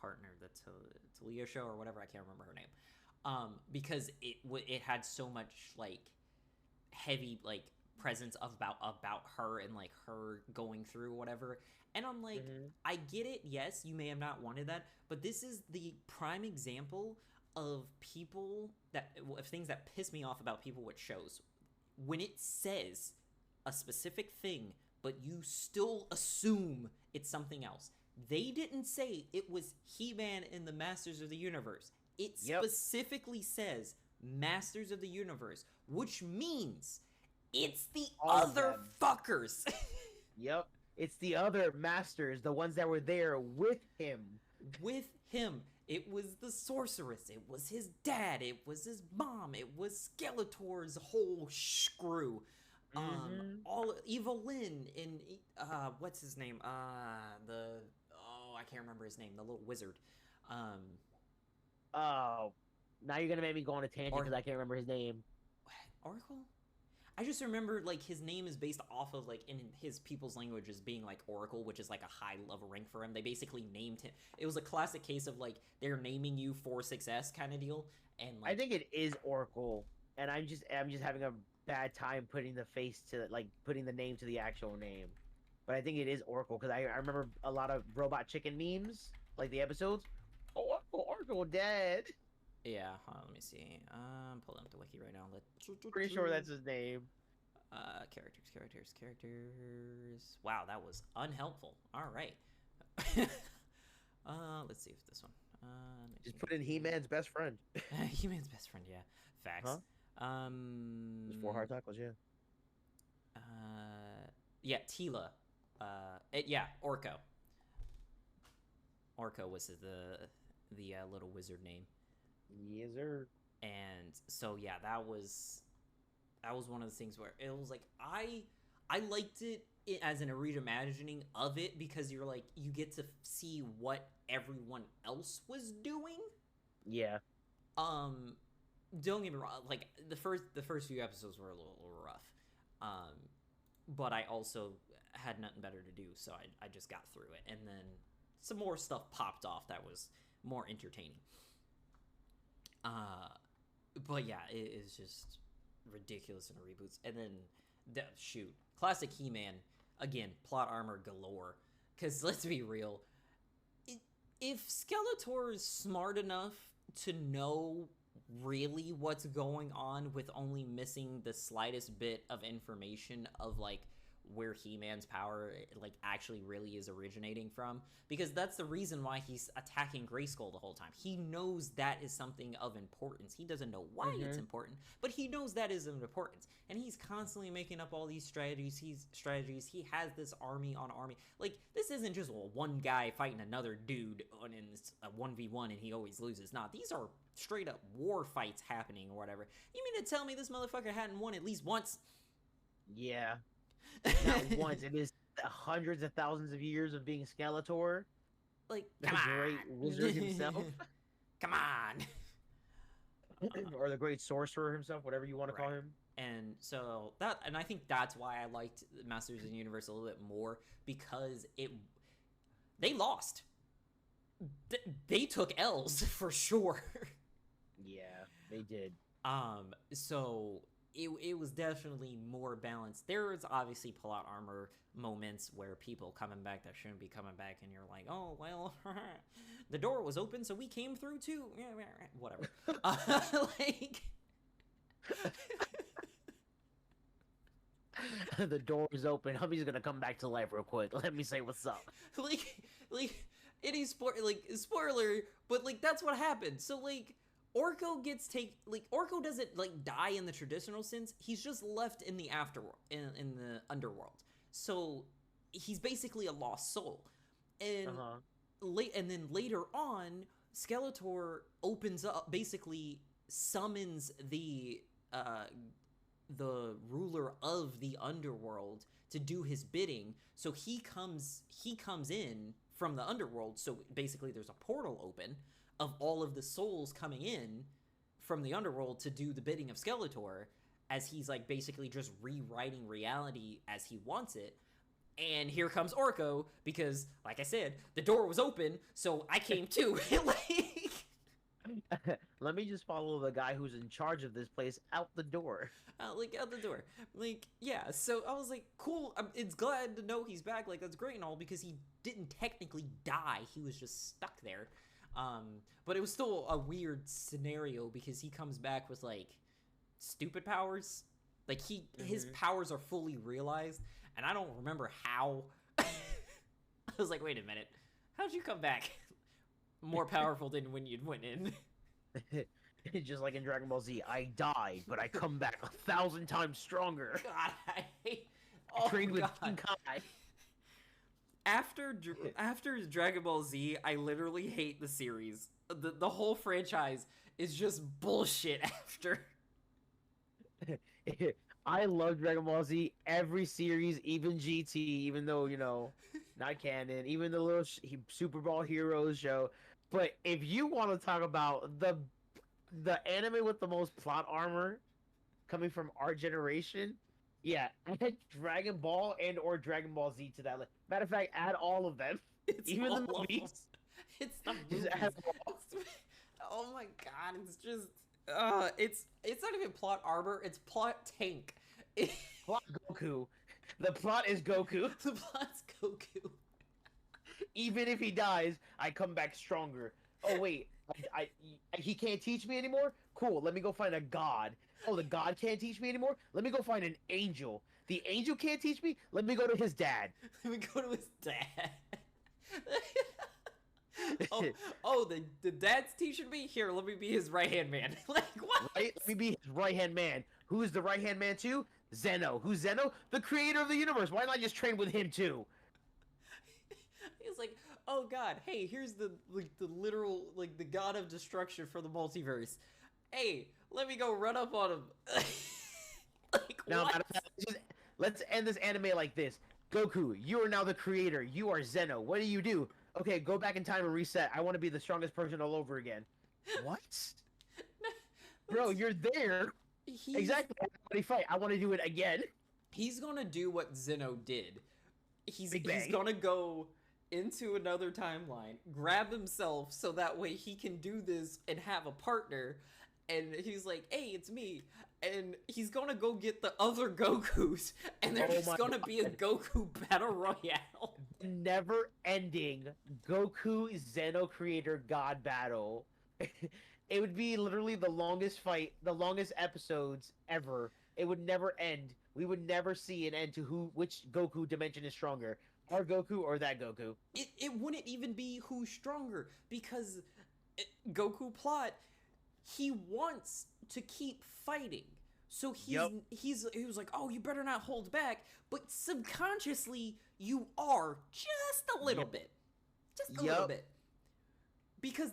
partner, the Talia show or whatever. I can't remember her name. Because it had so much like heavy like presence about her and like her going through whatever. And I'm like, I get it. Yes, you may have not wanted that, but this is the prime example of people of things that piss me off about people with shows. When it says a specific thing, but you still assume it's something else. They didn't say it was He-Man in the Masters of the Universe. It specifically says Masters of the Universe, which means it's the other fuckers. Yep. It's the other masters, the ones that were there with him. With him. It was the sorceress. It was his dad. It was his mom. It was Skeletor's whole screw. All Evelyn in what's his name? I can't remember his name. The little wizard. Oh, now you're gonna make me go on a tangent because I can't remember his name. Oracle. I just remember like his name is based off of like in his people's language as being like Oracle, which is like a high level rank for him. They basically named him. It was a classic case of like they're naming you for success kind of deal. And like, I think it is Oracle, and I'm just having a bad time putting the face to like putting the name to the actual name. But I think it is Oracle because I remember a lot of Robot Chicken memes, like the episodes. Oh, Oracle dead. Yeah, let me see. I'm pulling up the wiki right now. Pretty sure that's his name. Characters. Wow, that was unhelpful. All right. Let's see if this one. Just put in He-Man's best friend. He-Man's best friend, yeah. Facts. Huh? There's 4 hard tackles, yeah. Yeah, Tila. Orko. Orko was the little wizard name. Yes, sir. And so yeah, that was one of the things where it was like I liked it as an reimagining of it because you're like you get to see what everyone else was doing. Yeah. Don't get me wrong, like the first few episodes were a little rough. But I also had nothing better to do, so I just got through it, and then some more stuff popped off that was more entertaining. But yeah, it is just ridiculous in the reboots. And then, classic He-Man, again, plot armor galore. Because let's be real, if Skeletor is smart enough to know really what's going on with only missing the slightest bit of information of, like, where He-Man's power like actually really is originating from, because that's the reason why he's attacking Grayskull the whole time. He knows that is something of importance. He doesn't know why it's important, but he knows that is of importance, and he's constantly making up all these strategies. He has this army on army. Like, this isn't just one guy fighting another dude in a 1v1 and he always loses. Nah, these are straight up war fights happening or whatever. You mean to tell me this motherfucker hadn't won at least once? Yeah. Not once. It is hundreds of thousands of years of being Skeletor. Like, the great wizard himself. Come on. Or the great sorcerer himself, whatever you want to call him. And so and I think that's why I liked Masters of the Universe a little bit more, because they lost. They took L's for sure. Yeah, they did. So it was definitely more balanced. There was obviously plot armor moments where people coming back that shouldn't be coming back, and you're like, oh well, the door was open, so we came through too. Yeah, whatever. Like, the door is open. Hubby's gonna come back to life real quick. Let me say what's up. Like any spoiler, but like that's what happened. So like, Orko Orko doesn't like die in the traditional sense. He's just left in the afterworld, in the underworld. So he's basically a lost soul. And and then later on, Skeletor opens up, basically summons the ruler of the underworld to do his bidding. So he comes in from the underworld. So basically there's a portal open of all of the souls coming in from the underworld to do the bidding of Skeletor, as he's like basically just rewriting reality as he wants it. And here comes Orko, because like I said, the door was open, so I came too. Like, let me just follow the guy who's in charge of this place out the door. Out the door. Like, yeah, so I was like, cool, it's glad to know he's back, like, that's great and all, because he didn't technically die, he was just stuck there. But it was still a weird scenario, because he comes back with, like, stupid powers. Like, his powers are fully realized, and I don't remember how. I was like, wait a minute, how'd you come back more powerful than when you went in? Just like in Dragon Ball Z, I died, but I come back 1,000 times stronger. God, I hate... Trained with King Kai. After Dragon Ball Z, I literally hate the series. The whole franchise is just bullshit after. I love Dragon Ball Z, every series, even GT, even though, you know, not canon, even the little Super Ball Heroes show. But if you want to talk about the anime with the most plot armor coming from our generation, yeah, add Dragon Ball and or Dragon Ball Z to that list. Matter of fact, add all of them. It's even the movies. It's the movies. Oh my god, it's just it's not even plot armor, it's plot tank. Plot Goku. The plot is Goku. The plot's Goku. Even if he dies, I come back stronger. Oh wait, he can't teach me anymore? Cool, let me go find a god. Oh, the god can't teach me anymore? Let me go find an angel. The angel can't teach me? Let me go to his dad. Let me go to his dad. The dad's teaching me? Here, let me be his right-hand man. Like, what? Right? Let me be his right-hand man. Who is the right-hand man too? Zeno. Who's Zeno? The creator of the universe. Why not just train with him too? He's like, oh god, hey, here's the literal, like, the god of destruction for the multiverse. Hey, let me go run up on him. Like, now, what? Let's end this anime like this. Goku, you are now the creator. You are Zeno. What do? Okay, go back in time and reset. I want to be the strongest person all over again. What? Bro, you're there. Exactly. Fight. I want to do it again. He's gonna do what Zeno did. He's Bang. gonna go into another timeline, grab himself so that way he can do this and have a partner. And he's like, hey, it's me. And he's gonna go get the other Gokus, and there's gonna be a Goku Battle Royale. Never ending Goku Zeno creator god battle. It would be literally the longest fight, the longest episodes ever. It would never end. We would never see an end to which Goku dimension is stronger. Our Goku or that Goku. It wouldn't even be who's stronger, because Goku plot, he wants to keep fighting. So he was like, oh, you better not hold back, but subconsciously you are just a little bit. Just a little bit. Because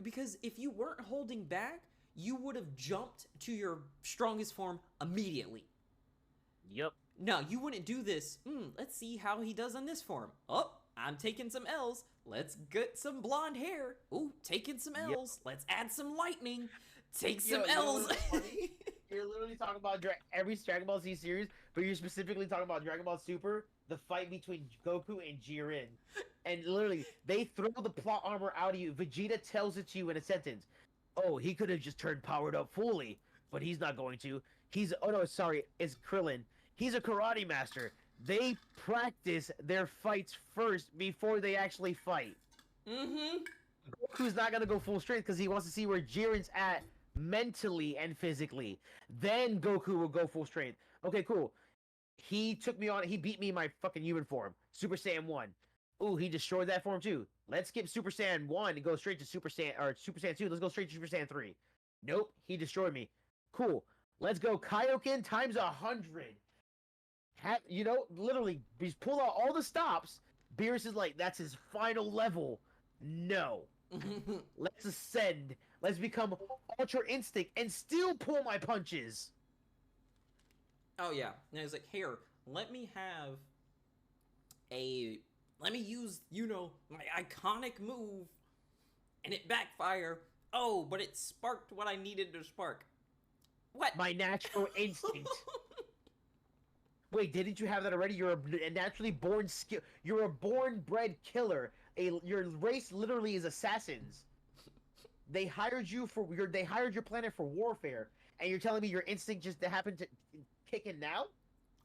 because if you weren't holding back, you would have jumped to your strongest form immediately. Yep. No, you wouldn't do this. Let's see how he does on this form. Oh, I'm taking some L's. Let's get some blonde hair. Ooh, taking some L's. Let's add some lightning. Take some L's. You're literally talking about every Dragon Ball Z series, but you're specifically talking about Dragon Ball Super, the fight between Goku and Jiren. And literally, they throw the plot armor out of you. Vegeta tells it to you in a sentence. Oh, he could have just turned powered up fully, but he's not going to. It's Krillin. He's a karate master. They practice their fights first before they actually fight. Mm-hmm. Goku's not gonna go full strength because he wants to see where Jiren's at mentally and physically. Then Goku will go full strength. Okay, cool. He took me on. He beat me in my fucking human form, Super Saiyan 1. Ooh, he destroyed that form too. Let's skip Super Saiyan 1 and go straight to Super Saiyan or Super Saiyan 2. Let's go straight to Super Saiyan 3. Nope, he destroyed me. Cool. Let's go Kaioken times 100. Literally, he's pull out all the stops. Beerus is like, that's his final level. No. Let's ascend. Let's become Ultra Instinct and still pull my punches. Oh yeah. And he's like, here, let me use, my iconic move, and it backfire. Oh, but it sparked what I needed to spark. What? My natural instinct. Wait, didn't you have that already? You're a naturally born skill. You're a born-bred killer. Your race literally is assassins. They hired you for They hired your planet for warfare, and you're telling me your instinct just happened to kick in now?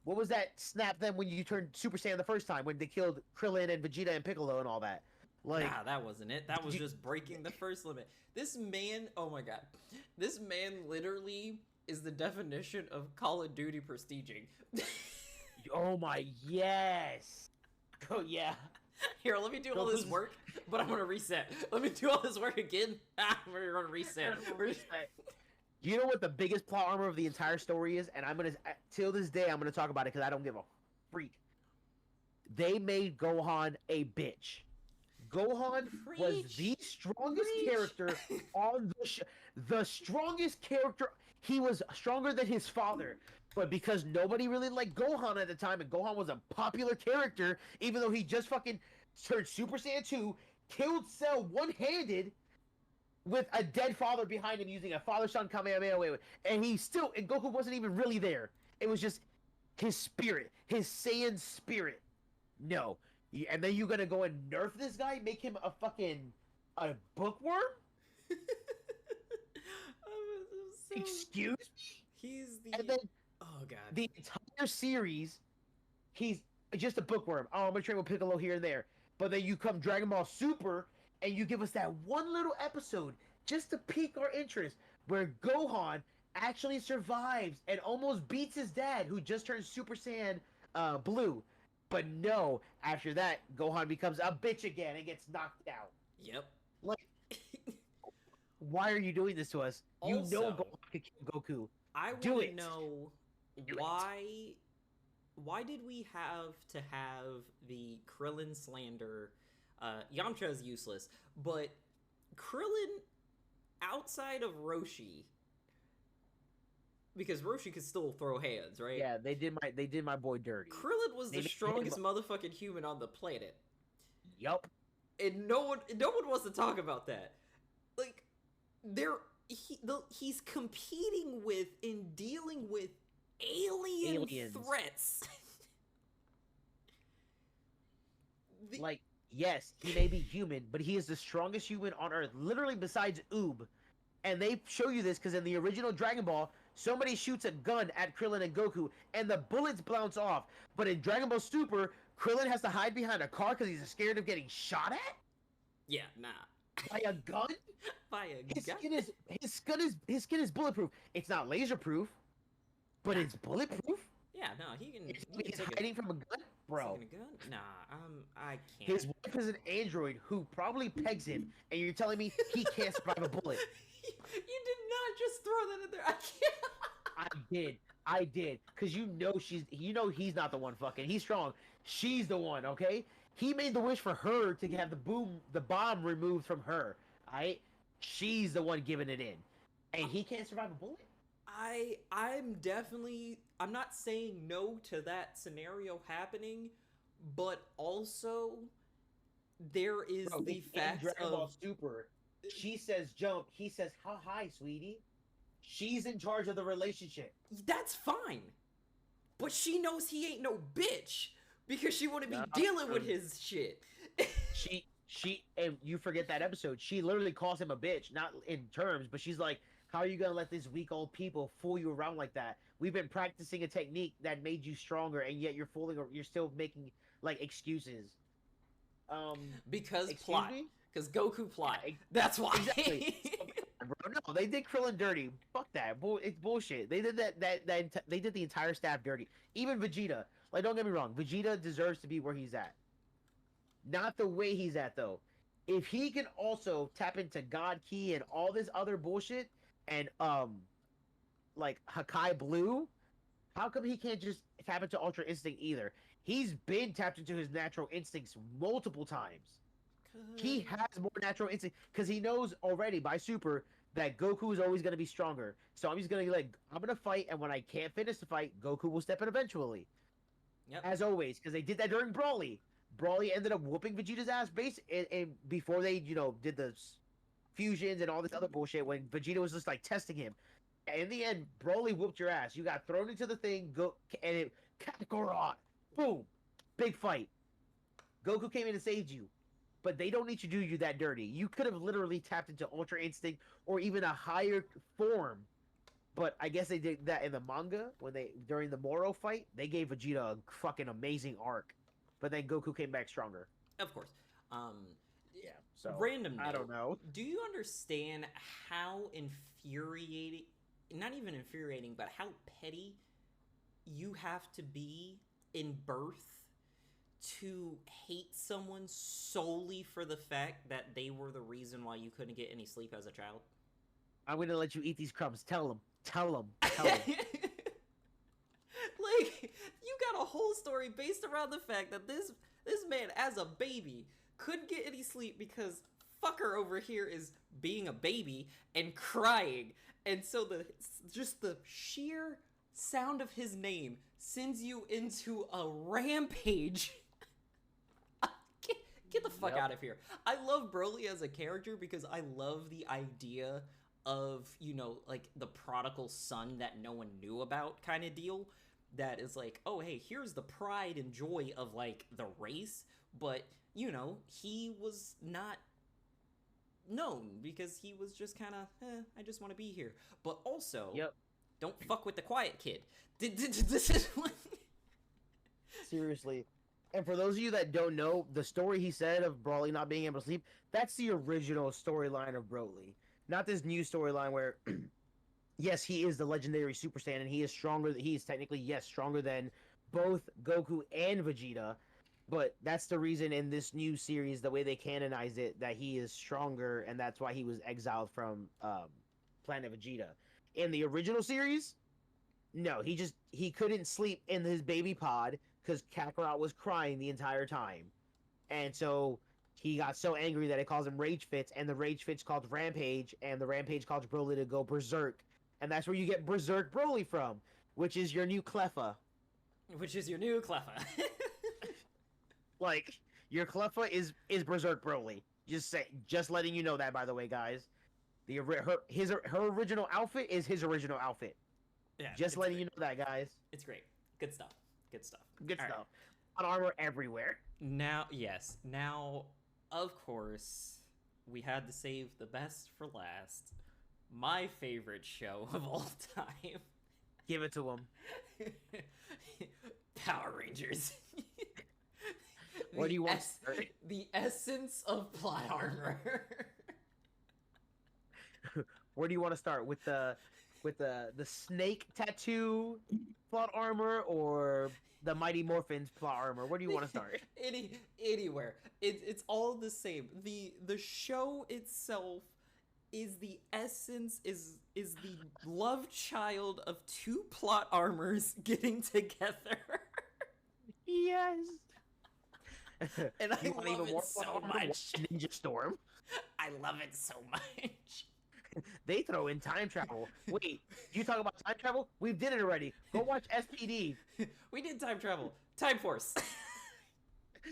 What was that snap then when you turned Super Saiyan the first time when they killed Krillin and Vegeta and Piccolo and all that? Like, nah, that wasn't it. That was just breaking the first limit. This man, oh my god, this man literally is the definition of Call of Duty prestiging. Oh my, yes. Oh yeah. Here, let me do all this work, but I'm gonna reset. Let me do all this work again. We're gonna reset. You know what the biggest plot armor of the entire story is? And I'm gonna, till this day, I'm gonna talk about it because I don't give a freak. They made Gohan a bitch. Gohan was the strongest character on the show. The strongest character. He was stronger than his father. But because nobody really liked Gohan at the time, and Gohan was a popular character, even though he just fucking turned Super Saiyan 2, killed Cell one-handed with a dead father behind him using a father-son Kamehameha, and and Goku wasn't even really there. It was just his spirit, his Saiyan spirit. No. And then you're gonna go and nerf this guy, make him a bookworm? Excuse me? He's the... And then oh god. the entire series, he's just a bookworm. Oh, I'm gonna train with Piccolo here and there. But then you come Dragon Ball Super, and you give us that one little episode just to pique our interest, where Gohan actually survives and almost beats his dad, who just turned Super Saiyan Blue. But no, after that, Gohan becomes a bitch again and gets knocked out. Yep. Like, why are you doing this to us? You know Gohan could kill Goku. I want to know why did we have to have the Krillin slander? Yamcha is useless, but Krillin outside of Roshi, because Roshi could still throw hands, right? Yeah, they did my boy dirty. Krillin was the strongest motherfucking human on the planet. Yup. And no one wants to talk about that. Like, he's competing with and dealing with aliens. Threats. Like, yes, he may be human, but he is the strongest human on Earth, literally besides Oob. And they show you this because in the original Dragon Ball, somebody shoots a gun at Krillin and Goku, and the bullets bounce off. But in Dragon Ball Super, Krillin has to hide behind a car because he's scared of getting shot at? Yeah, nah. By a gun? By a gun? His skin is bulletproof. It's not laser proof, but it's bulletproof? Yeah, no, he's hiding from a gun? Bro. A gun? Nah, I can't. His wife is an android who probably pegs him, and you're telling me he can't survive a bullet. You did not just throw that in there. I can't. I did. Because he's not the one fucking. He's strong. She's the one, okay? He made the wish for her to have the bomb removed from her. Alright? She's the one giving it in. And he can't survive a bullet? I'm not saying no to that scenario happening, but also there is the fact Dragon Ball Super, she says jump, he says how high, sweetie? She's in charge of the relationship. That's fine. But she knows he ain't no bitch because she wouldn't be dealing with his shit. She and you forget that episode. She literally calls him a bitch, not in terms, but she's like, how are you gonna let these weak old people fool you around like that? We've been practicing a technique that made you stronger, and yet you're still making like excuses. Because plot. Because Goku plot. Yeah, that's why. Exactly. Bro, no, they did Krillin dirty. Fuck that. It's bullshit. They did they did the entire staff dirty. Even Vegeta. Like, don't get me wrong. Vegeta deserves to be where he's at. Not the way he's at though. If he can also tap into God Ki and all this other bullshit and like Hakai Blue, how come he can't just tap into Ultra Instinct either? He's been tapped into his natural instincts multiple times. He has more natural instinct because he knows already by Super that Goku is always going to be stronger. So I'm just going to I'm going to fight, and when I can't finish the fight, Goku will step in eventually. Yep. As always, because they did that during Broly. Broly ended up whooping Vegeta's ass and before they, did the fusions and all this other bullshit when Vegeta was just like testing him. And in the end, Broly whooped your ass. You got thrown into the thing, and it Kakarot, boom, big fight. Goku came in and saved you, but they don't need to do you that dirty. You could have literally tapped into Ultra Instinct or even a higher form. But I guess they did that in the manga during the Moro fight. They gave Vegeta a fucking amazing arc, but then Goku came back stronger. Of course. Yeah. So random note, I don't know. Do you understand how infuriating? Not even infuriating, but how petty you have to be in birth to hate someone solely for the fact that they were the reason why you couldn't get any sleep as a child? I'm gonna let you eat these crumbs. Tell them. Like, you got a whole story based around the fact that this man, as a baby, couldn't get any sleep because fucker over here is being a baby and crying. And so the sheer sound of his name sends you into a rampage. Get the fuck out of here. I love Broly as a character because I love the idea of, like the prodigal son that no one knew about kind of deal. That is like, oh, hey, here's the pride and joy of like the race. But, he was not known because he was just kind of, I just want to be here. But also, don't fuck with the quiet kid. This is what... Seriously. And for those of you that don't know, the story he said of Broly not being able to sleep, that's the original storyline of Broly. Not this new storyline where, yes, he is the legendary Super Saiyan, and he is stronger. He is technically, yes, stronger than both Goku and Vegeta. But that's the reason in this new series, the way they canonized it, that he is stronger, and that's why he was exiled from Planet Vegeta. In the original series, no, he couldn't sleep in his baby pod because Kakarot was crying the entire time. And so he got so angry that it caused him rage fits, and the rage fits caused Rampage, and the Rampage caused Broly to go berserk. And that's where you get Berserk Broly from, which is your new Cleffa. Like, your Cleffa is Berserk Broly. Just letting you know that, by the way, guys. Her original outfit is his original outfit. Yeah, just letting you know that, guys. It's great. Good stuff. Good stuff. On armor everywhere. Now, of course, we had to save the best for last. My favorite show of all time. Give it to him. Power Rangers. What do you want? The essence of plot armor. Where do you want to start? With the snake tattoo plot armor or the Mighty Morphins plot armor? Where do you want to start? Anywhere. It's all the same. The show itself is the essence, is the love child of two plot armors getting together. Yes. And I love it so much. Ninja Storm. I love it so much. They throw in time travel. Wait, you talk about time travel? We did it already. Go watch SPD. We did time travel. Time Force.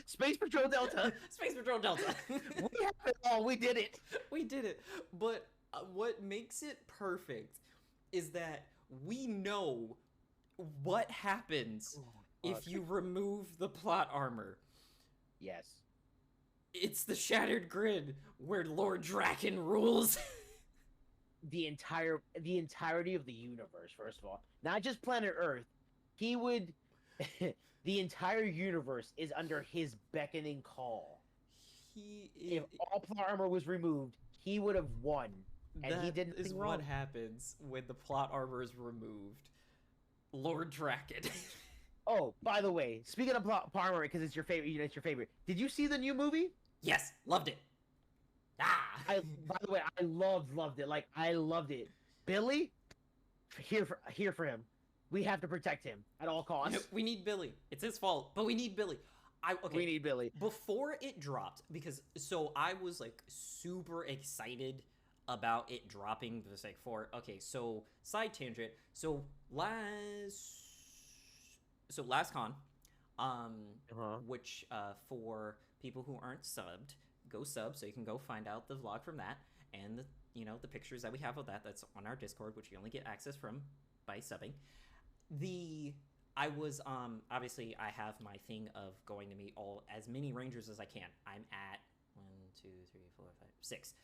Space Patrol Delta. Space Patrol Delta. We have it all. We did it. We did it. But what makes it perfect is that we know what happens if you remove the plot armor. Yes. It's the Shattered Grid where Lord Draken rules. The entirety of the universe, first of all. Not just planet Earth. He would... the entire universe is under his beckoning call. If all plot armor was removed, he would have won. And he didn't. That is what happens when the plot armor is removed. Lord Draken. Oh, by the way, speaking of Power Rangers, because it's your favorite, it's your favorite. Did you see the new movie? Yes, loved it. Ah. By the way, I loved it. Like I loved it. Billy, here for him. We have to protect him at all costs. We need Billy. It's his fault, but we need Billy. We need Billy. Before it dropped, because so I was like super excited about it dropping. Just like so side tangent. So last con, which for people who aren't subbed, go sub so you can go find out the vlog from that and the pictures that we have of that. That's on our Discord, which you only get access from by subbing. I was obviously I have my thing of going to meet as many Rangers as I can. I'm at 1, 2, 3, 4, 5, 6.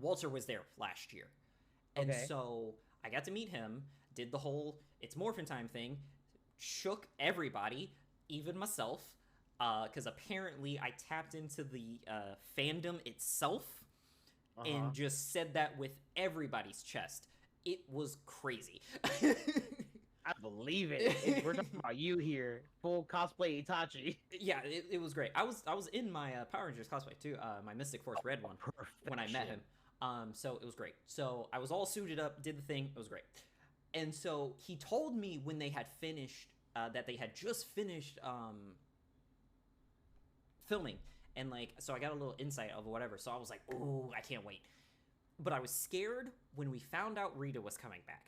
Walter was there last year, and so I got to meet him. Did the whole It's Morphin Time thing, shook everybody, even myself, because apparently I tapped into the fandom itself. And just said that with everybody's chest. It was crazy. I believe it. We're talking about you here, full cosplay Itachi. Yeah, it was great. I was in my Power Rangers cosplay too, my Mystic Force Red one, when I met him. So it was great. So I was all suited up, did the thing. It was great. And so he told me when they had finished, that they had just finished filming. And so I got a little insight of whatever. So I was like, "Ooh, I can't wait." But I was scared when we found out Rita was coming back.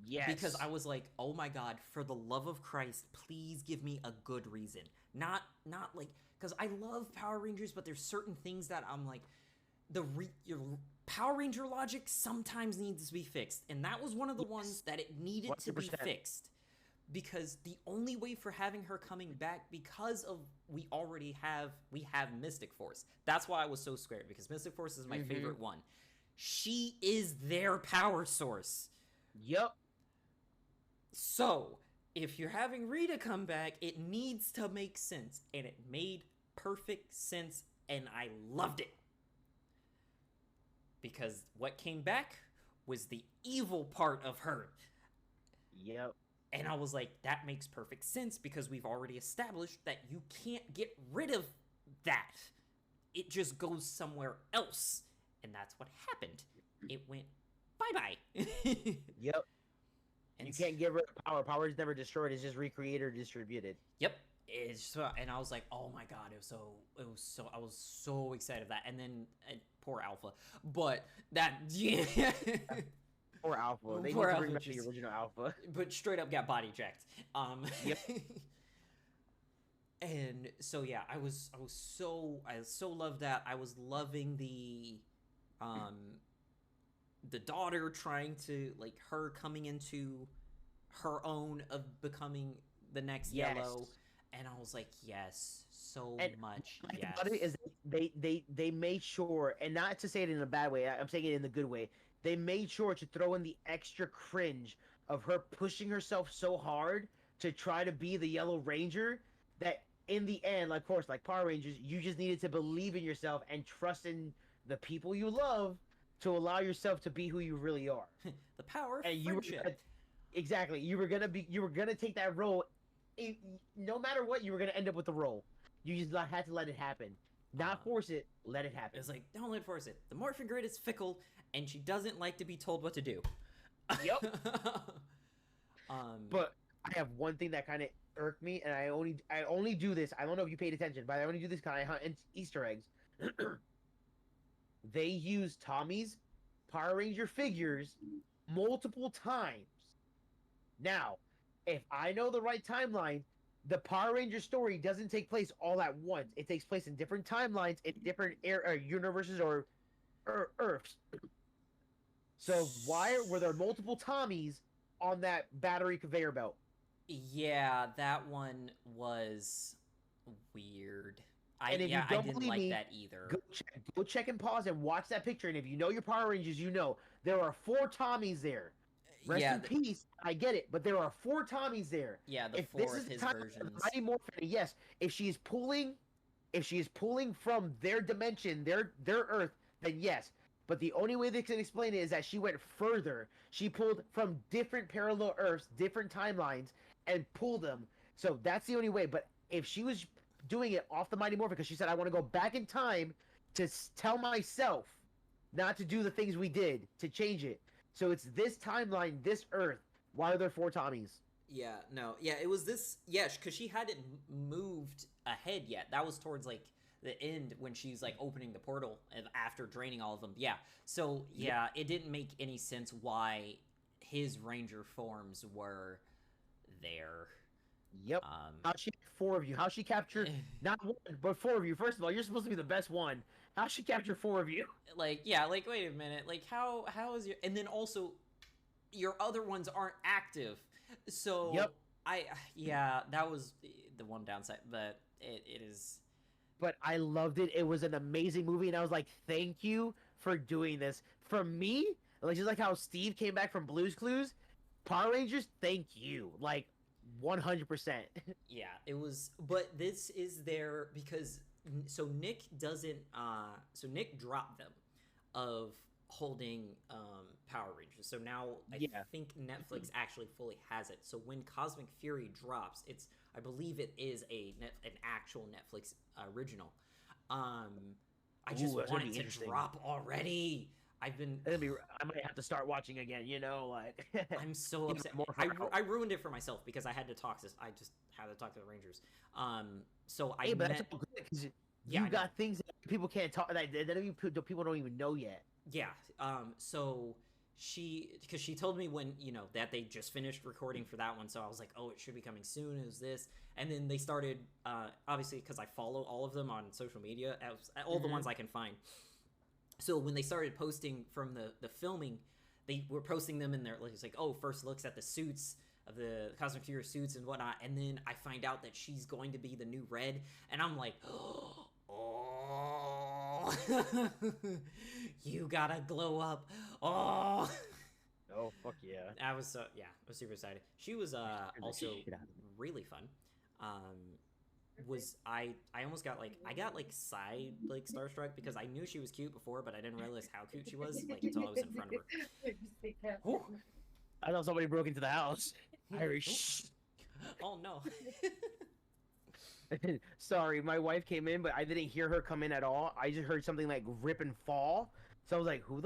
Yes. Because I was like, "Oh my God, for the love of Christ, please give me a good reason." Not like, because I love Power Rangers, but there's certain things that I'm like, your Power Ranger logic sometimes needs to be fixed. And that was one of the ones that it needed 100%. To be fixed. Because the only way for having her coming back, because of we have Mystic Force. That's why I was so scared, because Mystic Force is my favorite one. She is their power source. Yep. So if you're having Rita come back, it needs to make sense, and it made perfect sense, and I loved it. Because what came back was the evil part of her. Yep. And I was like, that makes perfect sense, because we've already established that you can't get rid of that. It just goes somewhere else. And that's what happened. It went bye-bye. Yep. And you can't get rid of power. Power is never destroyed. It's just recreated or distributed. Yep. And I was like, oh my God, I was so excited of that. And then poor Alpha. But that, yeah. Poor Alpha. They need to bring back the original Alpha. But straight up got body jacked. Yep. And so yeah, I so loved that. I was loving the daughter trying to, like, her coming into her own of becoming the next Yellow. And I was like, yes, much. Yes. The is they made sure, and not to say it in a bad way, I'm saying it in the good way. They made sure to throw in the extra cringe of her pushing herself so hard to try to be the Yellow Ranger that in the end, of course, like Power Rangers, you just needed to believe in yourself and trust in the people you love to allow yourself to be who you really are. The power of friendship. Exactly. You were gonna take that role. No matter what, you were gonna end up with the role. You just had to let it happen. Not force it. Let it happen. It's like, don't let it force it. The Morphin Grid is fickle, and she doesn't like to be told what to do. Yep. But I have one thing that kind of irked me, and I only do this. I don't know if you paid attention, but I only do this kind of hunt Easter eggs. They use Tommy's Power Ranger figures multiple times. Now, if I know the right timeline, the Power Ranger story doesn't take place all at once. It takes place in different timelines, in different universes or Earths. So why were there multiple Tommies on that battery conveyor belt? Yeah, that one was weird. I didn't like that either. Go check and pause and watch that picture. And if you know your Power Rangers, you know there are 4 Tommies there. Rest in peace. I get it, but there are 4 Tommies there. Yeah, the 4 of his versions. Mighty Morphin, yes. If she is pulling from their dimension, their Earth, then yes. But the only way they can explain it is that she went further. She pulled from different parallel Earths, different timelines, and pulled them. So that's the only way. But if she was doing it off the Mighty Morphin, because she said, I want to go back in time to tell myself not to do the things we did, to change it. So it's this timeline, this Earth. Why are there 4 Tommies? Yeah, no. Yeah, it was this... Yeah, because she hadn't moved ahead yet. That was towards, like, the end when she's, like, opening the portal and after draining all of them. Yeah. So, yeah, it didn't make any sense why his Ranger forms were there. Yep. How she 4 of you? How she captured not 1 but 4 of you? First of all, you're supposed to be the best one. How she captured 4 of you? Like, yeah, like, wait a minute. Like, how is your... And then also, your other ones aren't active. So, yep. Yeah, that was the one downside, but it is... But I loved it. It was an amazing movie, and I was like, thank you for doing this. For me, like, just like how Steve came back from Blue's Clues, Power Rangers, thank you. Like, 100%. Yeah, it was... But this is there because... So Nick doesn't... So Nick dropped them of holding Power Rangers. So now I think Netflix actually fully has it. So when Cosmic Fury drops, I believe it is an actual Netflix original. I just want it to drop already. I might have to start watching again, you know, like... I'm so upset. I ruined it for myself because I just had to talk to the Rangers. So I but that's all good because you got things that people can't talk that people don't even know yet. Yeah. So because she told me when, you know, that they just finished recording for that one. So I was like, oh, it should be coming soon. It was this. And then they started, obviously, because I follow all of them on social media, all the ones I can find. So when they started posting from the filming, they were posting them in there. It's like, oh, first looks at the suits of the Cosmic Fury suits and whatnot. And then I find out that she's going to be the new Red. And I'm like, oh, you gotta glow up. Oh, fuck yeah. I was super excited. She was also really fun. I almost got starstruck because I knew she was cute before, but I didn't realize how cute she was until I was in front of her. I thought somebody broke into the house. Irish. Oh no. Sorry, my wife came in, but I didn't hear her come in at all. I just heard something like rip and fall. So I was like, who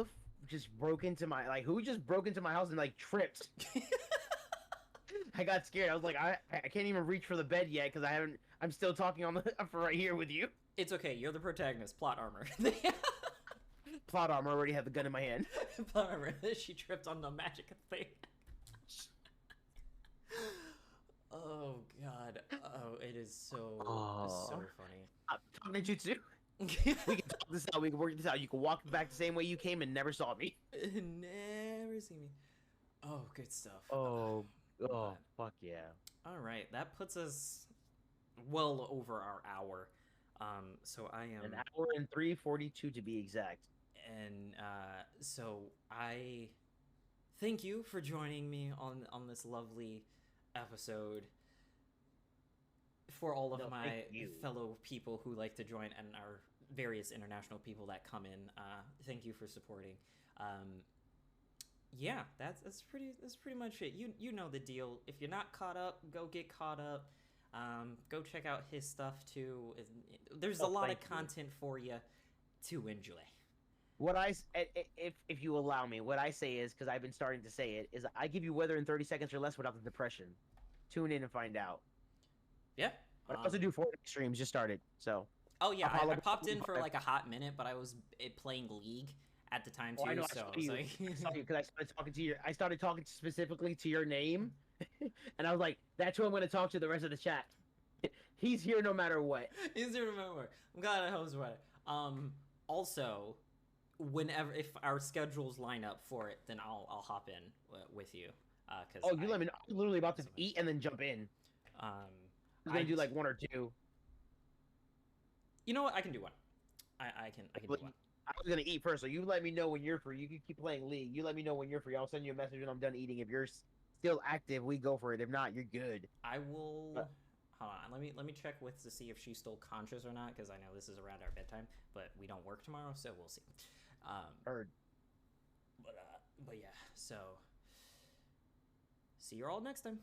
just broke into my house and like tripped? I got scared. I was like, I can't even reach for the bed yet because I'm still talking for right here with you. It's okay. You're the protagonist. Plot armor. Plot armor. I already have the gun in my hand. Plot armor. She tripped on the magic thing. Oh god. Oh, it is so funny. I'm talking to you too. We can talk this out. We can work this out. You can walk back the same way you came and never saw me. Never see me. Oh, good stuff. Oh, fuck yeah. All right, that puts us well over our hour. So I am 1 hour and 3:42 to be exact. And so I thank you for joining me on this lovely episode. For all of my fellow people who like to join and our various international people that come in, thank you for supporting. Yeah, that's pretty much it. You know the deal. If you're not caught up, go get caught up. Go check out his stuff too. There's a lot of content for you to enjoy. If you allow me, what I say is, because I've been starting to say it, is I give you weather in 30 seconds or less without the depression. Tune in and find out. Yeah. But I also do Fortnite streams. Just started, so. Oh yeah, I popped in for like a hot minute, but I was playing League at the time too. I know, so I saw you because I started talking specifically to your name, and I was like, "That's who I'm going to talk to the rest of the chat." He's here no matter what. He's here no matter what. I'm glad I host about it. Also, if our schedules line up for it, then I'll hop in with you. You let me know. I'm literally about to eat and then jump in. I'm gonna do like 1 or 2. You know what? I can do one. I can do one. I was gonna eat first, so you let me know when you're free. You can keep playing League. You let me know when you're free. I'll send you a message when I'm done eating. If you're still active, we go for it. If not, you're good. I will. Hold on. Let me check to see if she's still conscious or not, because I know this is around our bedtime, but we don't work tomorrow, so we'll see. Heard. But yeah, so see you all next time.